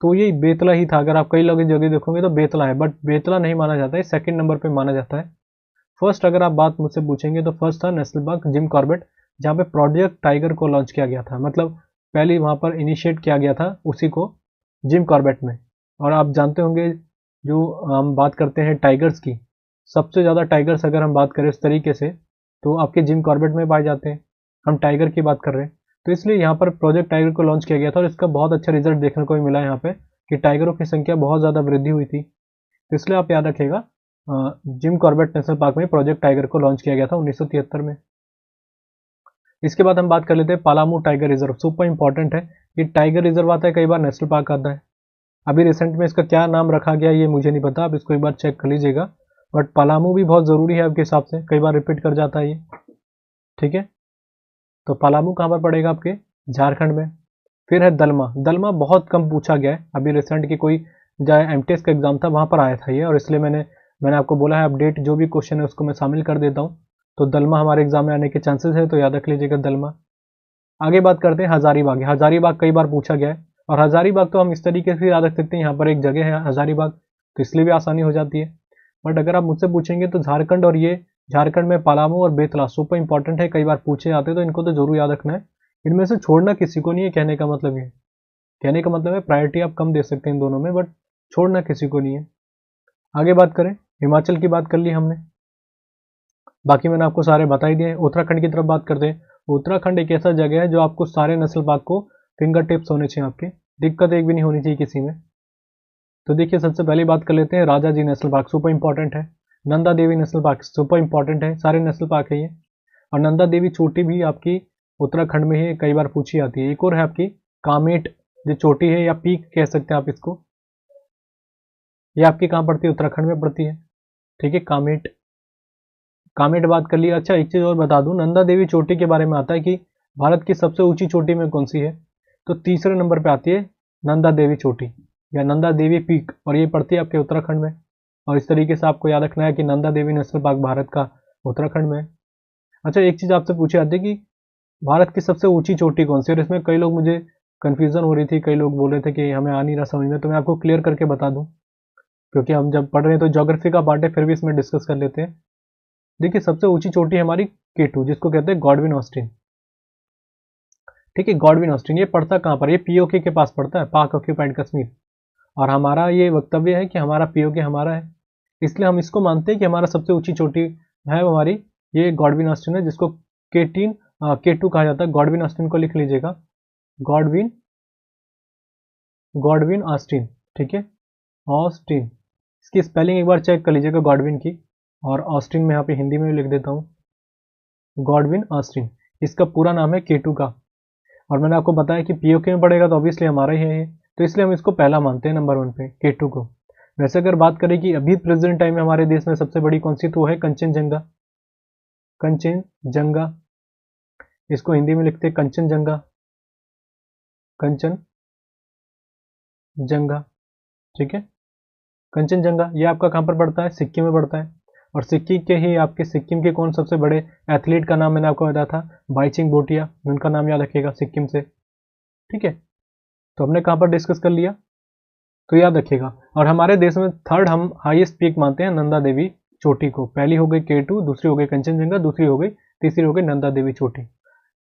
तो ये बेतला ही था। अगर आप कई लोग जगह देखोगे तो बेतला है, बट बेतला नहीं माना जाता है, सेकंड नंबर पे माना जाता है। फर्स्ट अगर आप बात मुझसे पूछेंगे तो फर्स्ट था नेशनल पार्क जिम कॉर्बेट, जहाँ पे प्रोजेक्ट टाइगर को लॉन्च किया गया था, मतलब पहले वहाँ पर इनिशिएट किया गया था उसी को जिम कॉर्बेट में। और आप जानते होंगे जो हम बात करते हैं टाइगर्स की, सबसे ज़्यादा टाइगर्स अगर हम बात करें इस तरीके से तो आपके जिम कॉर्बेट में पाए जाते हैं, हम टाइगर की बात कर रहे हैं, तो इसलिए यहाँ पर प्रोजेक्ट टाइगर को लॉन्च किया गया था और इसका बहुत अच्छा रिजल्ट देखने को मिला है यहाँ पे, कि टाइगरों की संख्या बहुत ज़्यादा वृद्धि हुई थी, तो इसलिए आप याद रखिएगा जिम कॉर्बेट नेशनल पार्क में प्रोजेक्ट टाइगर को लॉन्च किया गया था 1973 में। इसके बाद हम बात कर लेते हैं पालामू टाइगर रिजर्व, सुपर इंपॉर्टेंट है, ये टाइगर रिजर्व आता है, कई बार नेशनल पार्क आता है, अभी रिसेंट में इसका क्या नाम रखा गया ये मुझे नहीं पता, आप इसको एक बार चेक कर लीजिएगा, बट पालामू भी बहुत ज़रूरी है आपके हिसाब से, कई बार रिपीट कर जाता है ये, ठीक है। तो पालामू कहाँ पर पड़ेगा आपके, झारखंड में। फिर है दलमा, दलमा बहुत कम पूछा गया है, अभी रिसेंट की कोई जहाँ एमटीएस का एग्जाम था वहाँ पर आया था ये, और इसलिए मैंने आपको बोला है अपडेट जो भी क्वेश्चन है उसको मैं शामिल कर देता हूँ, तो दलमा हमारे एग्जाम में आने के चांसेस है, तो याद रख लीजिएगा दलमा। आगे बात करते हैं हजारीबाग, हजारीबाग कई बार पूछा गया है, और हजारीबाग तो हम इस तरीके से याद रख सकते हैं, यहाँ पर एक जगह है हजारीबाग, तो इसलिए भी आसानी हो जाती है। बट अगर आप मुझसे पूछेंगे तो झारखंड, और ये झारखंड में पलामू और बेतला सुपर इंपॉर्टेंट है, कई बार पूछे जाते हैं, तो इनको तो जरूर याद रखना है, इनमें से छोड़ना किसी को नहीं है, कहने का मतलब ये, कहने का मतलब है प्रायोरिटी आप कम दे सकते हैं इन दोनों में, बट छोड़ना किसी को नहीं है। आगे बात करें, हिमाचल की बात कर ली हमने, बाकी मैंने आपको सारे बता ही दिए। उत्तराखंड की तरफ बात करते हैं, उत्तराखंड एक ऐसा जगह है जो आपको सारे नेशनल पार्क को फिंगर टिप्स होने चाहिए, आपके दिक्कत एक भी नहीं होनी चाहिए किसी में। तो देखिए सबसे पहली बात कर लेते हैं राजा जी नेशनल पार्क, सुपर इंपॉर्टेंट है। Nanda Devi national park super important है, सारे नेशनल पार्क है ये। और नंदा देवी चोटी भी आपकी उत्तराखंड में ही कई बार पूछी जाती है। एक और है आपकी कामेट, जो चोटी है या पीक कह सकते हैं आप इसको, ये आपकी कहाँ पड़ती है, उत्तराखंड में पड़ती है, ठीक है। कामेट, कामेट बात कर लिया। अच्छा एक चीज़ और बता दूं, नंदा देवी चोटी के बारे में आता है कि भारत की सबसे ऊंची चोटी में कौन सी है, तो तीसरे नंबर पे आती है नंदा देवी चोटी या नंदा देवी पीक, और ये पड़ती है आपके उत्तराखंड में। और इस तरीके से आपको याद रखना है कि नंदा देवी नेशनल पार्क भारत का उत्तराखंड में है। अच्छा, एक चीज़ आपसे पूछी जाती है कि भारत की सबसे ऊंची चोटी कौन सी है, और इसमें कई लोग मुझे कन्फ्यूज़न हो रही थी, कई लोग बोल रहे थे कि हमें आ नहीं रहा समझ में, तो मैं आपको क्लियर करके बता दूं, क्योंकि हम जब पढ़ रहे हैं तो ज्योग्राफी का पार्ट है, फिर भी इसमें डिस्कस कर लेते हैं। देखिए, सबसे ऊंची चोटी है हमारी K2, जिसको कहते हैं गॉडविन ऑस्टिन। ठीक है, गॉडविन ऑस्टिन ये पड़ता कहाँ पर, ये पीओके के पास पड़ता है, पाक ऑक्यूपाइड कश्मीर। और हमारा ये वक्तव्य है कि हमारा पीओके हमारा है, इसलिए हम इसको मानते हैं कि हमारा सबसे ऊंची चोटी है हमारी ये गॉडविन ऑस्टिन है, जिसको K2 कहा जाता है। गॉडविन ऑस्टिन को लिख लीजिएगा, गॉडविन गॉडविन ऑस्टिन। ठीक है, ऑस्टिन, इसकी स्पेलिंग एक बार चेक कर लीजिएगा गॉडविन की, और ऑस्टिन में यहाँ पे हिंदी में भी लिख देता हूँ, गॉडविन ऑस्टिन। इसका पूरा नाम है K2 का, और मैंने आपको बताया कि पीओके में पड़ेगा तो ऑब्वियसली हमारा ही है ये, तो इसलिए हम इसको पहला मानते हैं नंबर 1 पे K2 को। वैसे अगर बात करें कि अभी प्रेजेंट टाइम में हमारे देश में सबसे बड़ी कौन सी, तो वो है कंचनजंगा। कंचनजंगा, इसको हिंदी में लिखते हैं कंचनजंगा, कंचनजंगा। ठीक है, कंचनजंगा ये आपका कहाँ पर पड़ता है, सिक्किम में पड़ता है। और सिक्किम के ही आपके सिक्किम के कौन सबसे बड़े एथलीट का नाम मैंने आपको बताया था, बाइचिंग भूटिया, उनका नाम याद रखिएगा सिक्किम से। ठीक है, तो हमने कहाँ पर डिस्कस कर लिया, तो याद रखिएगा। और हमारे देश में थर्ड हम हाईएस्ट पीक मानते हैं नंदा देवी चोटी को। पहली हो गई K2, दूसरी हो गई कंचनजंगा, दूसरी हो गई, तीसरी हो गई नंदा देवी चोटी।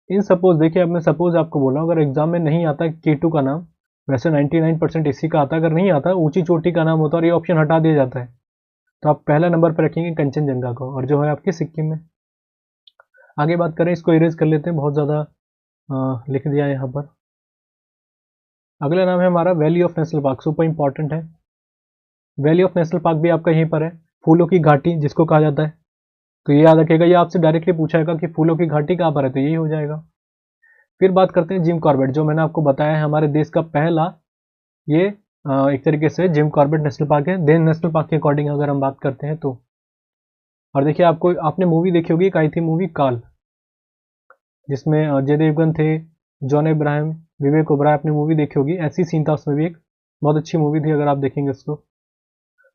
इन सपोज देखिए, अब मैं सपोज आपको बोला, अगर एग्जाम में नहीं आता K2 का नाम, वैसे 99% इसी का आता है, अगर नहीं आता ऊंची चोटी का नाम होता और ये ऑप्शन हटा दिया जाता है, तो आप पहला नंबर पर रखेंगे कंचनजंगा को, और जो है आपकी सिक्किम में। आगे बात करें, इसको इरेज कर लेते हैं, बहुत ज़्यादा लिख दिया है यहाँ पर। अगला नाम है हमारा valley of national park, super important है। वैली ऑफ नेशनल पार्क भी आपका यहीं पर है, फूलों की घाटी जिसको कहा जाता है। तो ये याद रखिएगा, ये आपसे डायरेक्टली पूछाएगा कि फूलों की घाटी कहाँ पर है, तो यही हो जाएगा। फिर बात करते हैं जिम कॉर्बेट, जो मैंने आपको बताया है हमारे देश का पहला ये एक तरीके से जिम कॉर्बेट नेशनल पार्क है, देन नेशनल पार्क के अकॉर्डिंग अगर हम बात करते हैं तो। और देखिए, आपको आपने मूवी देखी होगी, एक आई थी मूवी काल, जिसमें अजय देवगन थे, जॉन इब्राहिम, विवेक ओबराय, आपने मूवी देखी होगी, ऐसी सीन था उसमें भी एक, बहुत अच्छी मूवी थी अगर आप देखेंगे उसको।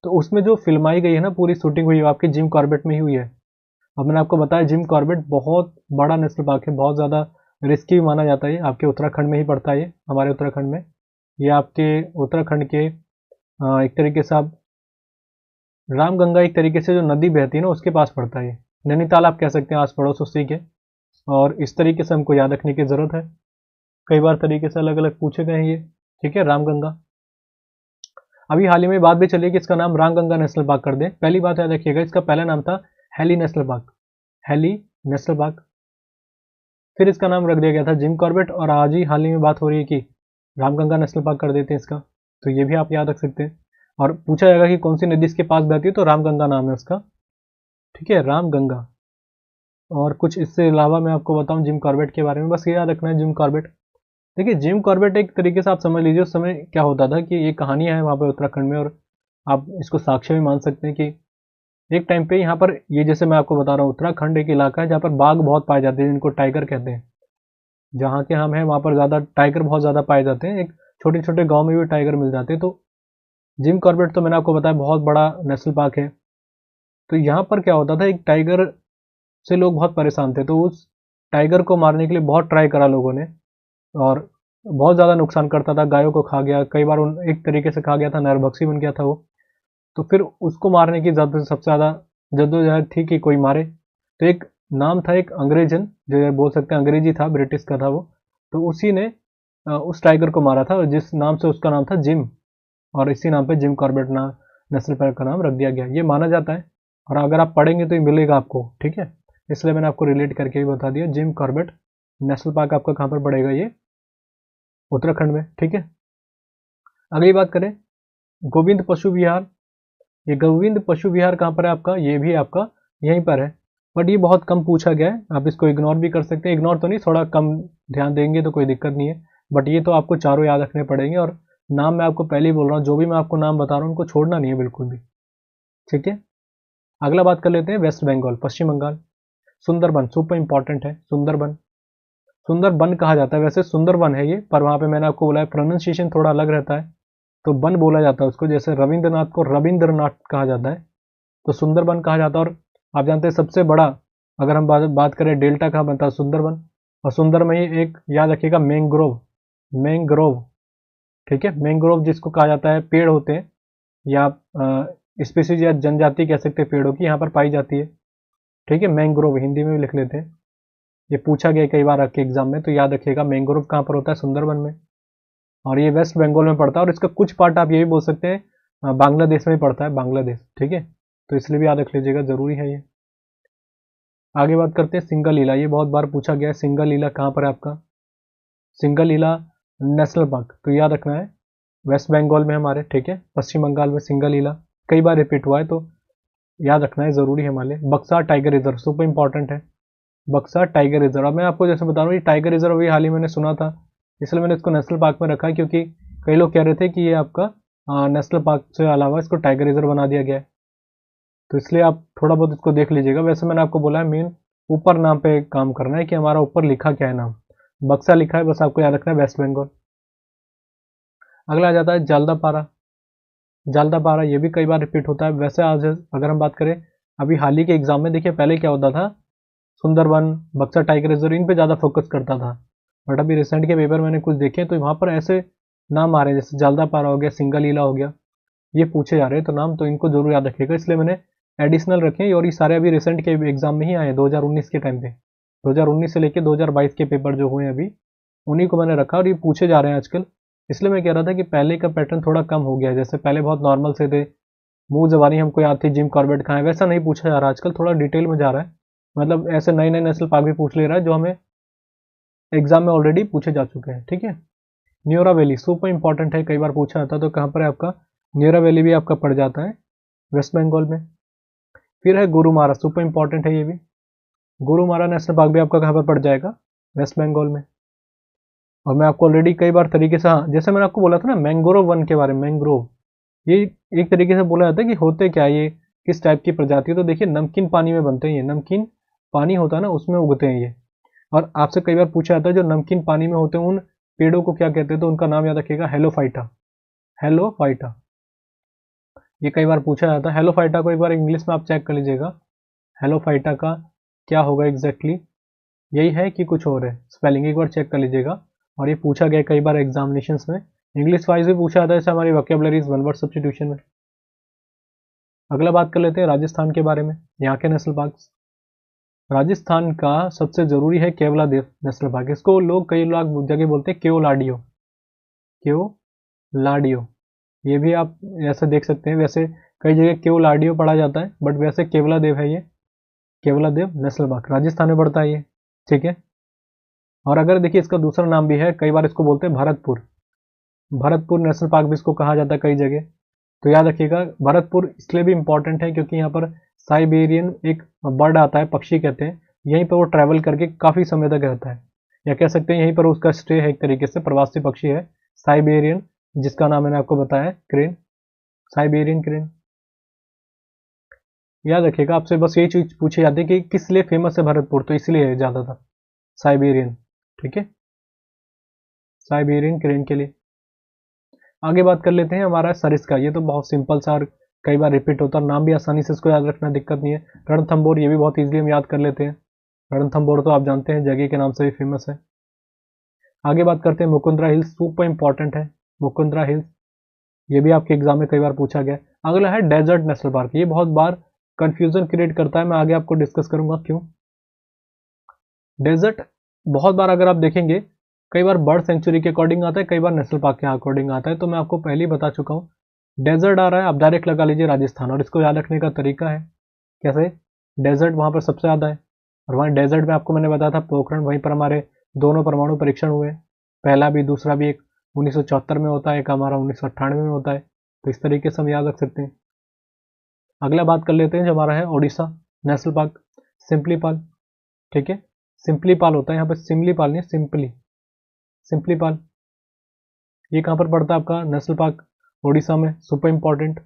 तो उसमें जो फिल्माई गई है ना, पूरी शूटिंग हुई है आपकी जिम कॉर्बेट में ही हुई है। अब मैंने आपको बताया जिम कॉर्बेट बहुत बड़ा नेशनल पार्क है, बहुत ज़्यादा रिस्की भी माना जाता है, आपके उत्तराखंड में ही पड़ता है, ये हमारे उत्तराखंड में, ये आपके उत्तराखंड के एक तरीके से आप रामगंगा एक तरीके से जो नदी बहती है ना, उसके पास पड़ता है ये। नैनीताल आप कह सकते हैं आस पड़ोस उसी के। और इस तरीके से हमको याद रखने की ज़रूरत है, कई बार तरीके से अलग अलग पूछे गए हैं ये। ठीक है, रामगंगा। अभी हाल ही में बात भी चली कि इसका नाम रामगंगा नेशनल पार्क कर दें। पहली बात याद रखिएगा, इसका पहला नाम था heli national park, heli national park. फिर इसका नाम रख दिया गया था जिम कॉर्बेट, और आज ही हाल ही में बात हो रही है कि रामगंगा नेशनल पार्क कर देते हैं इसका, तो ये भी आप याद रख सकते हैं। और पूछा जाएगा कि कौन सी नदी इसके पास बहती है, तो रामगंगा नाम है उसका। ठीक है, रामगंगा। और कुछ इससे अलावा मैं आपको बताऊं जिम कॉर्बेट के बारे में, बस ये याद रखना है जिम कॉर्बेट। देखिए, जिम कॉर्बेट एक तरीके से आप समझ लीजिए, उस समय क्या होता था कि ये कहानियां हैं वहाँ पर उत्तराखंड में, और आप इसको साक्ष्य भी मान सकते हैं कि एक टाइम पे यहाँ पर, ये जैसे मैं आपको बता रहा हूँ, उत्तराखंड एक इलाका है जहाँ पर बाघ बहुत पाए जाते हैं, जिनको टाइगर कहते हैं। जहाँ के हम हैं वहाँ पर ज़्यादा टाइगर बहुत ज़्यादा पाए जाते हैं, एक छोटे छोटे गाँव में भी टाइगर मिल जाते हैं। तो जिम कॉर्बेट तो मैंने आपको बताया बहुत बड़ा नेशनल पार्क है। तो यहाँ पर क्या होता था, एक टाइगर से लोग बहुत परेशान थे, तो उस टाइगर को मारने के लिए बहुत ट्राई करा लोगों ने, और बहुत ज़्यादा नुकसान करता था, गायों को खा गया, कई बार उन एक तरीके से खा गया था, नरभक्षी बन गया था वो। तो फिर उसको मारने की सबसे ज़्यादा जद्दोजहद थी कि कोई मारे। तो एक नाम था, एक अंग्रेजन जो बोल सकते हैं अंग्रेजी था, ब्रिटिश का था वो, तो उसी ने उस टाइगर को मारा था, जिस नाम से उसका नाम था जिम, और इसी नाम पे जिम कॉर्बेट नेशनल पार्क का नाम रख दिया गया, ये माना जाता है। और अगर आप पढ़ेंगे तो ये मिलेगा आपको। ठीक है, इसलिए मैंने आपको रिलेट करके भी बता दिया, जिम कॉर्बेट नेशनल पार्क आपका कहाँ पर पड़ेगा, ये उत्तराखंड में। ठीक है, अगली बात करें, गोविंद पशु विहार। ये गोविंद पशु विहार कहाँ पर है आपका, ये भी आपका यहीं पर है, बट ये बहुत कम पूछा गया है, आप इसको इग्नोर भी कर सकते हैं, इग्नोर तो नहीं, थोड़ा कम ध्यान देंगे तो कोई दिक्कत नहीं है, बट ये तो आपको चारों याद रखने पड़ेंगे। और नाम मैं आपको पहले ही बोल रहा हूँ, जो भी मैं आपको नाम बता रहा हूँ उनको छोड़ना नहीं है बिल्कुल भी। ठीक है, अगला बात कर लेते हैं वेस्ट बंगाल, पश्चिम बंगाल। सुंदरबन सुपर इंपॉर्टेंट है, सुंदरबन, सुंदरबन कहा जाता है, वैसे सुंदरबन है ये, पर वहाँ पे मैंने आपको बोला है प्रोनाउंसिएशन थोड़ा अलग रहता है, तो वन बोला जाता है उसको, जैसे रविंद्रनाथ को रविंद्रनाथ कहा जाता है, तो सुंदरबन कहा जाता है। और आप जानते हैं सबसे बड़ा, अगर हम बात करें डेल्टा कहाँ बनता है, सुंदरबन। और सुंदर में ही एक याद रखिएगा मैंग्रोव, मैंग्रोव, ठीक है, मैंग्रोव जिसको कहा जाता है पेड़ होते हैं या स्पीसीज या जनजाति कह सकते हैं पेड़ों की, यहाँ पर पाई जाती है, ठीक है। मैंग्रोव हिंदी में भी लिख लेते हैं, ये पूछा गया कई बार आपके एग्जाम में, तो याद रखिएगा मैंग्रोव कहाँ पर होता है, सुंदरबन में। और ये वेस्ट बंगाल में पड़ता है, और इसका कुछ पार्ट आप ये भी बोल सकते हैं बांग्लादेश में पड़ता है, बांग्लादेश, ठीक है। तो इसलिए भी याद रख लीजिएगा, जरूरी है ये। आगे बात करते हैं सिंगल लीला, ये बहुत बार पूछा गया है, सिंगल लीला कहाँ पर है आपका, सिंगल लीला नेशनल पार्क, तो याद रखना है वेस्ट बंगाल में हमारे, ठीक है, पश्चिम बंगाल में सिंगल लीला कई बार रिपीट हुआ है, तो याद रखना है, जरूरी है हमारे लिए। बक्सा टाइगर रिजर्व सुपर इंपॉर्टेंट है, बक्सा टाइगर रिजर्व। अब मैं आपको जैसे बता रहा हूँ, ये टाइगर रिजर्व अभी हाल ही मैंने सुना था, इसलिए मैंने इसको नेशनल पार्क में रखा है, क्योंकि कई लोग कह रहे थे कि ये आपका नेशनल पार्क से अलावा इसको टाइगर रिजर्व बना दिया गया है, तो इसलिए आप थोड़ा बहुत इसको देख लीजिएगा। वैसे मैंने आपको बोला है मेन ऊपर नाम पे काम करना है कि हमारा ऊपर लिखा क्या है नाम, बक्सा लिखा है, बस आपको याद रखना है वेस्ट बंगाल। अगला आ जाता है जालदापारा, जालदापारा ये भी कई बार रिपीट होता है। वैसे आज अगर हम बात करें अभी हाल ही के एग्जाम में, देखिए पहले क्या होता था, सुंदरबन, बक्सा टाइगर रिजर्व, इन पे ज़्यादा फोकस करता था, बट अभी रिसेंट के पेपर मैंने कुछ देखे तो वहाँ पर ऐसे नाम आ रहे हैं, जैसे जालदापारा हो गया, सिंगल लीला हो गया, ये पूछे जा रहे हैं, तो नाम तो इनको जरूर याद रखिएगा, इसलिए मैंने एडिशनल रखे हैं। और ये सारे अभी रिसेंट के एग्जाम में ही आए हैं, 2019 के टाइम पे, 2019 से लेके 2022 के पेपर जो हुए अभी, उन्हीं को मैंने रखा, और ये पूछे जा रहे हैं आजकल। इसलिए मैं कह रहा था कि पहले का पैटर्न थोड़ा कम हो गया है, जैसे पहले बहुत नॉर्मल से थे, मुंह जबानी हमको याद थी, जिम कॉर्बेट कहाँ है, वैसा नहीं पूछा जा रहा आजकल, थोड़ा डिटेल में जा रहा है, मतलब ऐसे नए नए नेशनल पार्क भी पूछ ले रहा है जो हमें एग्जाम में ऑलरेडी पूछे जा चुके हैं, ठीक है। न्योरा वैली सुपर इंपॉर्टेंट है, कई बार पूछा जाता है, तो कहाँ पर है आपका, न्योरा वैली भी आपका पड़ जाता है वेस्ट बंगाल में। फिर है गुरुमारा, सुपर इंपॉर्टेंट है ये भी, गुरुमारा नेशनल पार्क भी आपका कहाँ पर पड़ जाएगा, वेस्ट बंगाल में। और मैं आपको ऑलरेडी कई बार तरीके से, हाँ जैसे मैंने आपको बोला था ना मैंग्रोव वन के बारे में, मैंग्रोव ये एक तरीके से बोला जाता है कि होते क्या ये, किस टाइप की प्रजाति है, तो देखिए नमकीन पानी में बनते हैं ये, नमकीन पानी होता है ना उसमें उगते हैं ये। और आपसे कई बार पूछा जाता है जो नमकीन पानी में होते हैं उन पेड़ों को क्या कहते हैं, तो उनका नाम याद रखिएगा, हेलोफाइटा, हेलोफाइटा, ये कई बार पूछा जाता है। हेलोफाइटा को एक बार इंग्लिश में आप चेक कर लीजिएगा, हेलोफाइटा का क्या होगा एग्जैक्टली, यही है कि कुछ और है, स्पेलिंग एक बार चेक कर लीजिएगा। और ये पूछा गया कई बार एग्जामिनेशंस में, इंग्लिश वाइज भी पूछा जाता है, जैसे हमारी वोकैबुलरीज वन वर्ड सब्स्टिट्यूशन में। अगला बात कर लेते हैं राजस्थान के बारे में, यहाँ के नेशनल पार्क। राजस्थान का सबसे जरूरी है केवलादेव नेशनल पार्क, इसको लोग कई लोग जगह बोलते हैं केवलाडियो, केवलाडियो, ये भी आप ऐसे देख सकते हैं, वैसे कई जगह केवलाडियो पढ़ा जाता है, बट वैसे केवलादेव है ये, केवलादेव नेशनल पार्क राजस्थान में पड़ता है ये, ठीक है। और अगर देखिए इसका दूसरा नाम भी है, कई बार इसको बोलते हैं भरतपुर, भरतपुर नेशनल पार्क भी इसको कहा जाता है कई जगह, तो याद रखिएगा भरतपुर इसलिए भी इंपॉर्टेंट है क्योंकि यहाँ पर साइबेरियन एक बर्ड आता है, पक्षी कहते हैं, यहीं पर वो ट्रैवल करके काफ़ी समय तक रहता है, या कह सकते हैं यहीं पर उसका स्टे है, एक तरीके से प्रवासी पक्षी है साइबेरियन, जिसका नाम मैंने आपको बताया क्रेन, साइबेरियन क्रेन। याद रखिएगा आपसे बस यही चीज पूछी जाती है कि किस लिए फेमस है भरतपुर, तो इसलिए है ज़्यादातर साइबेरियन, ठीक है, साइबेरियन क्रेन के लिए। आगे बात कर लेते हैं हमारा सरिस्का, ये तो बहुत सिंपल सा और कई बार रिपीट होता है, नाम भी आसानी से इसको याद रखना, दिक्कत नहीं है। रणथंबोर ये भी बहुत इजीली हम याद कर लेते हैं, रणथंबोर तो आप जानते हैं जगह के नाम से भी फेमस है। आगे बात करते हैं मुकुंदरा हिल्स, सुपर इंपॉर्टेंट है मुकुंदरा हिल्स, ये भी आपके एग्जाम में कई बार पूछा गया। अगला है डेजर्ट नेशनल पार्क, ये बहुत बार कंफ्यूजन क्रिएट करता है, मैं आगे आपको डिस्कस करूंगा क्यों। डेजर्ट बहुत बार अगर आप देखेंगे, कई बार बर्ड सेंचुरी के अकॉर्डिंग आता है, कई बार नेशनल पार्क के अकॉर्डिंग आता है, तो मैं आपको पहले ही बता चुका हूँ, डेजर्ट आ रहा है आप डायरेक्ट लगा लीजिए राजस्थान, और इसको याद रखने का तरीका है कैसे, डेजर्ट वहाँ पर सबसे ज़्यादा है, और वहाँ डेजर्ट में आपको मैंने बताया था पोखरण, वहीं पर हमारे दोनों परमाणु परीक्षण हुए, पहला भी दूसरा भी, एक 1974 में होता है, एक हमारा 1998 में होता है, तो इस तरीके से हम याद रख सकते हैं। अगला बात कर लेते हैं जो हमारा है ओडिशा नेशनल पार्क, सिंपलीपाल, ठीक है, सिंपलीपाल होता है यहाँ पर, सिमलीपाल नहीं, सिंपली, सिंपलीपाल, ये कहाँ पर पड़ता है आपका नेशनल पार्क, ओडिशा में, सुपर इंपॉर्टेंट,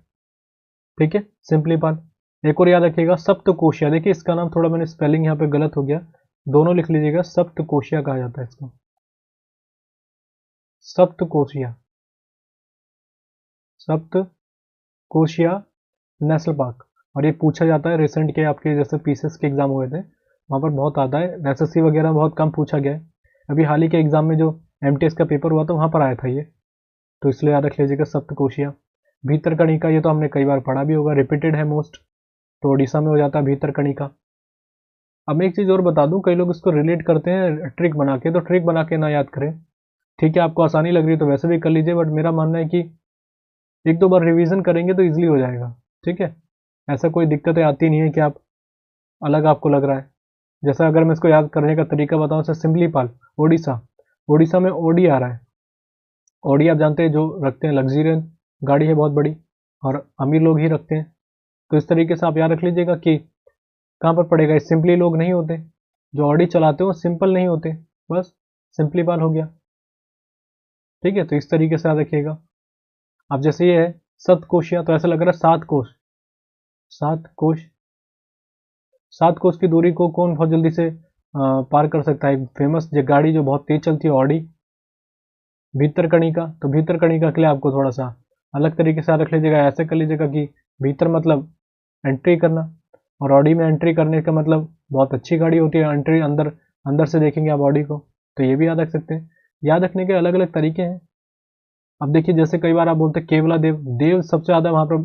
ठीक है, सिंपलीपाल। एक और याद रखिएगा सप्तकोशिया, देखिए इसका नाम थोड़ा मैंने स्पेलिंग यहाँ पे गलत हो गया, दोनों लिख लीजिएगा, सप्तकोशिया कहा जाता है इसको, सप्तकोशिया, सप्तकोशिया नेशनल पार्क। और ये पूछा जाता है रिसेंट के आपके जैसे पीसीएस के एग्जाम हुए थे वहाँ पर बहुत आता है, एसएससी वगैरह बहुत कम पूछा गया है। अभी हाल ही के एग्जाम में जो एमटीएस का पेपर हुआ था वहाँ पर आया था ये, तो इसलिए याद रख लीजिएगा सप्तकोशिया। भीतरकणिका ये तो हमने कई बार पढ़ा भी होगा, रिपीटेड है मोस्ट, तो उड़ीसा में हो जाता है भीतरकणिका। अब मैं एक चीज़ और बता दूं, कई लोग इसको रिलेट करते हैं ट्रिक बना के, तो ट्रिक बना के ना याद करें, ठीक है। आपको आसानी लग रही है तो वैसे भी कर लीजिए, बट मेरा मानना है कि एक दो बार रिवीजन करेंगे तो इजीली हो जाएगा, ठीक है। ऐसा कोई दिक्कतें आती नहीं है कि आप अलग आपको लग रहा है। जैसा अगर मैं इसको याद करने का तरीका बताऊं, जैसे सिम्पलीपाल ओडिशा, ओडिशा में ओडी आ रहा है। ओडी आप जानते हैं जो रखते हैं, लग्जरियस गाड़ी है बहुत बड़ी, और अमीर लोग ही रखते हैं। तो इस तरीके से आप याद रख लीजिएगा कि कहाँ पर पड़ेगा। सिंपली लोग नहीं होते जो ऑडी चलाते हो, सिंपल नहीं होते, बस सिंपलीपाल हो गया, ठीक है। तो इस तरीके से याद रखिएगा। अब जैसे ये है सप्तकोशिया, तो ऐसा लग रहा है 7 कोश, 7 कोश, 7 कोश की दूरी को कौन बहुत जल्दी से पार कर सकता है। फेमस गाड़ी जो बहुत तेज चलती है ऑडी। भीतरकणिका, तो भीतरकणिका के लिए आपको थोड़ा सा अलग तरीके से याद रख लीजिएगा। ऐसे कर लीजिएगा कि भीतर मतलब एंट्री करना, और ऑडी में एंट्री करने का मतलब बहुत अच्छी गाड़ी होती है, एंट्री अंदर अंदर से देखेंगे आप ऑडी को, तो ये भी याद रख सकते हैं। याद रखने के अलग अलग तरीके हैं। अब देखिए जैसे कई बार आप बोलते हैं केवला देव, देव सबसे ज़्यादा वहाँ पर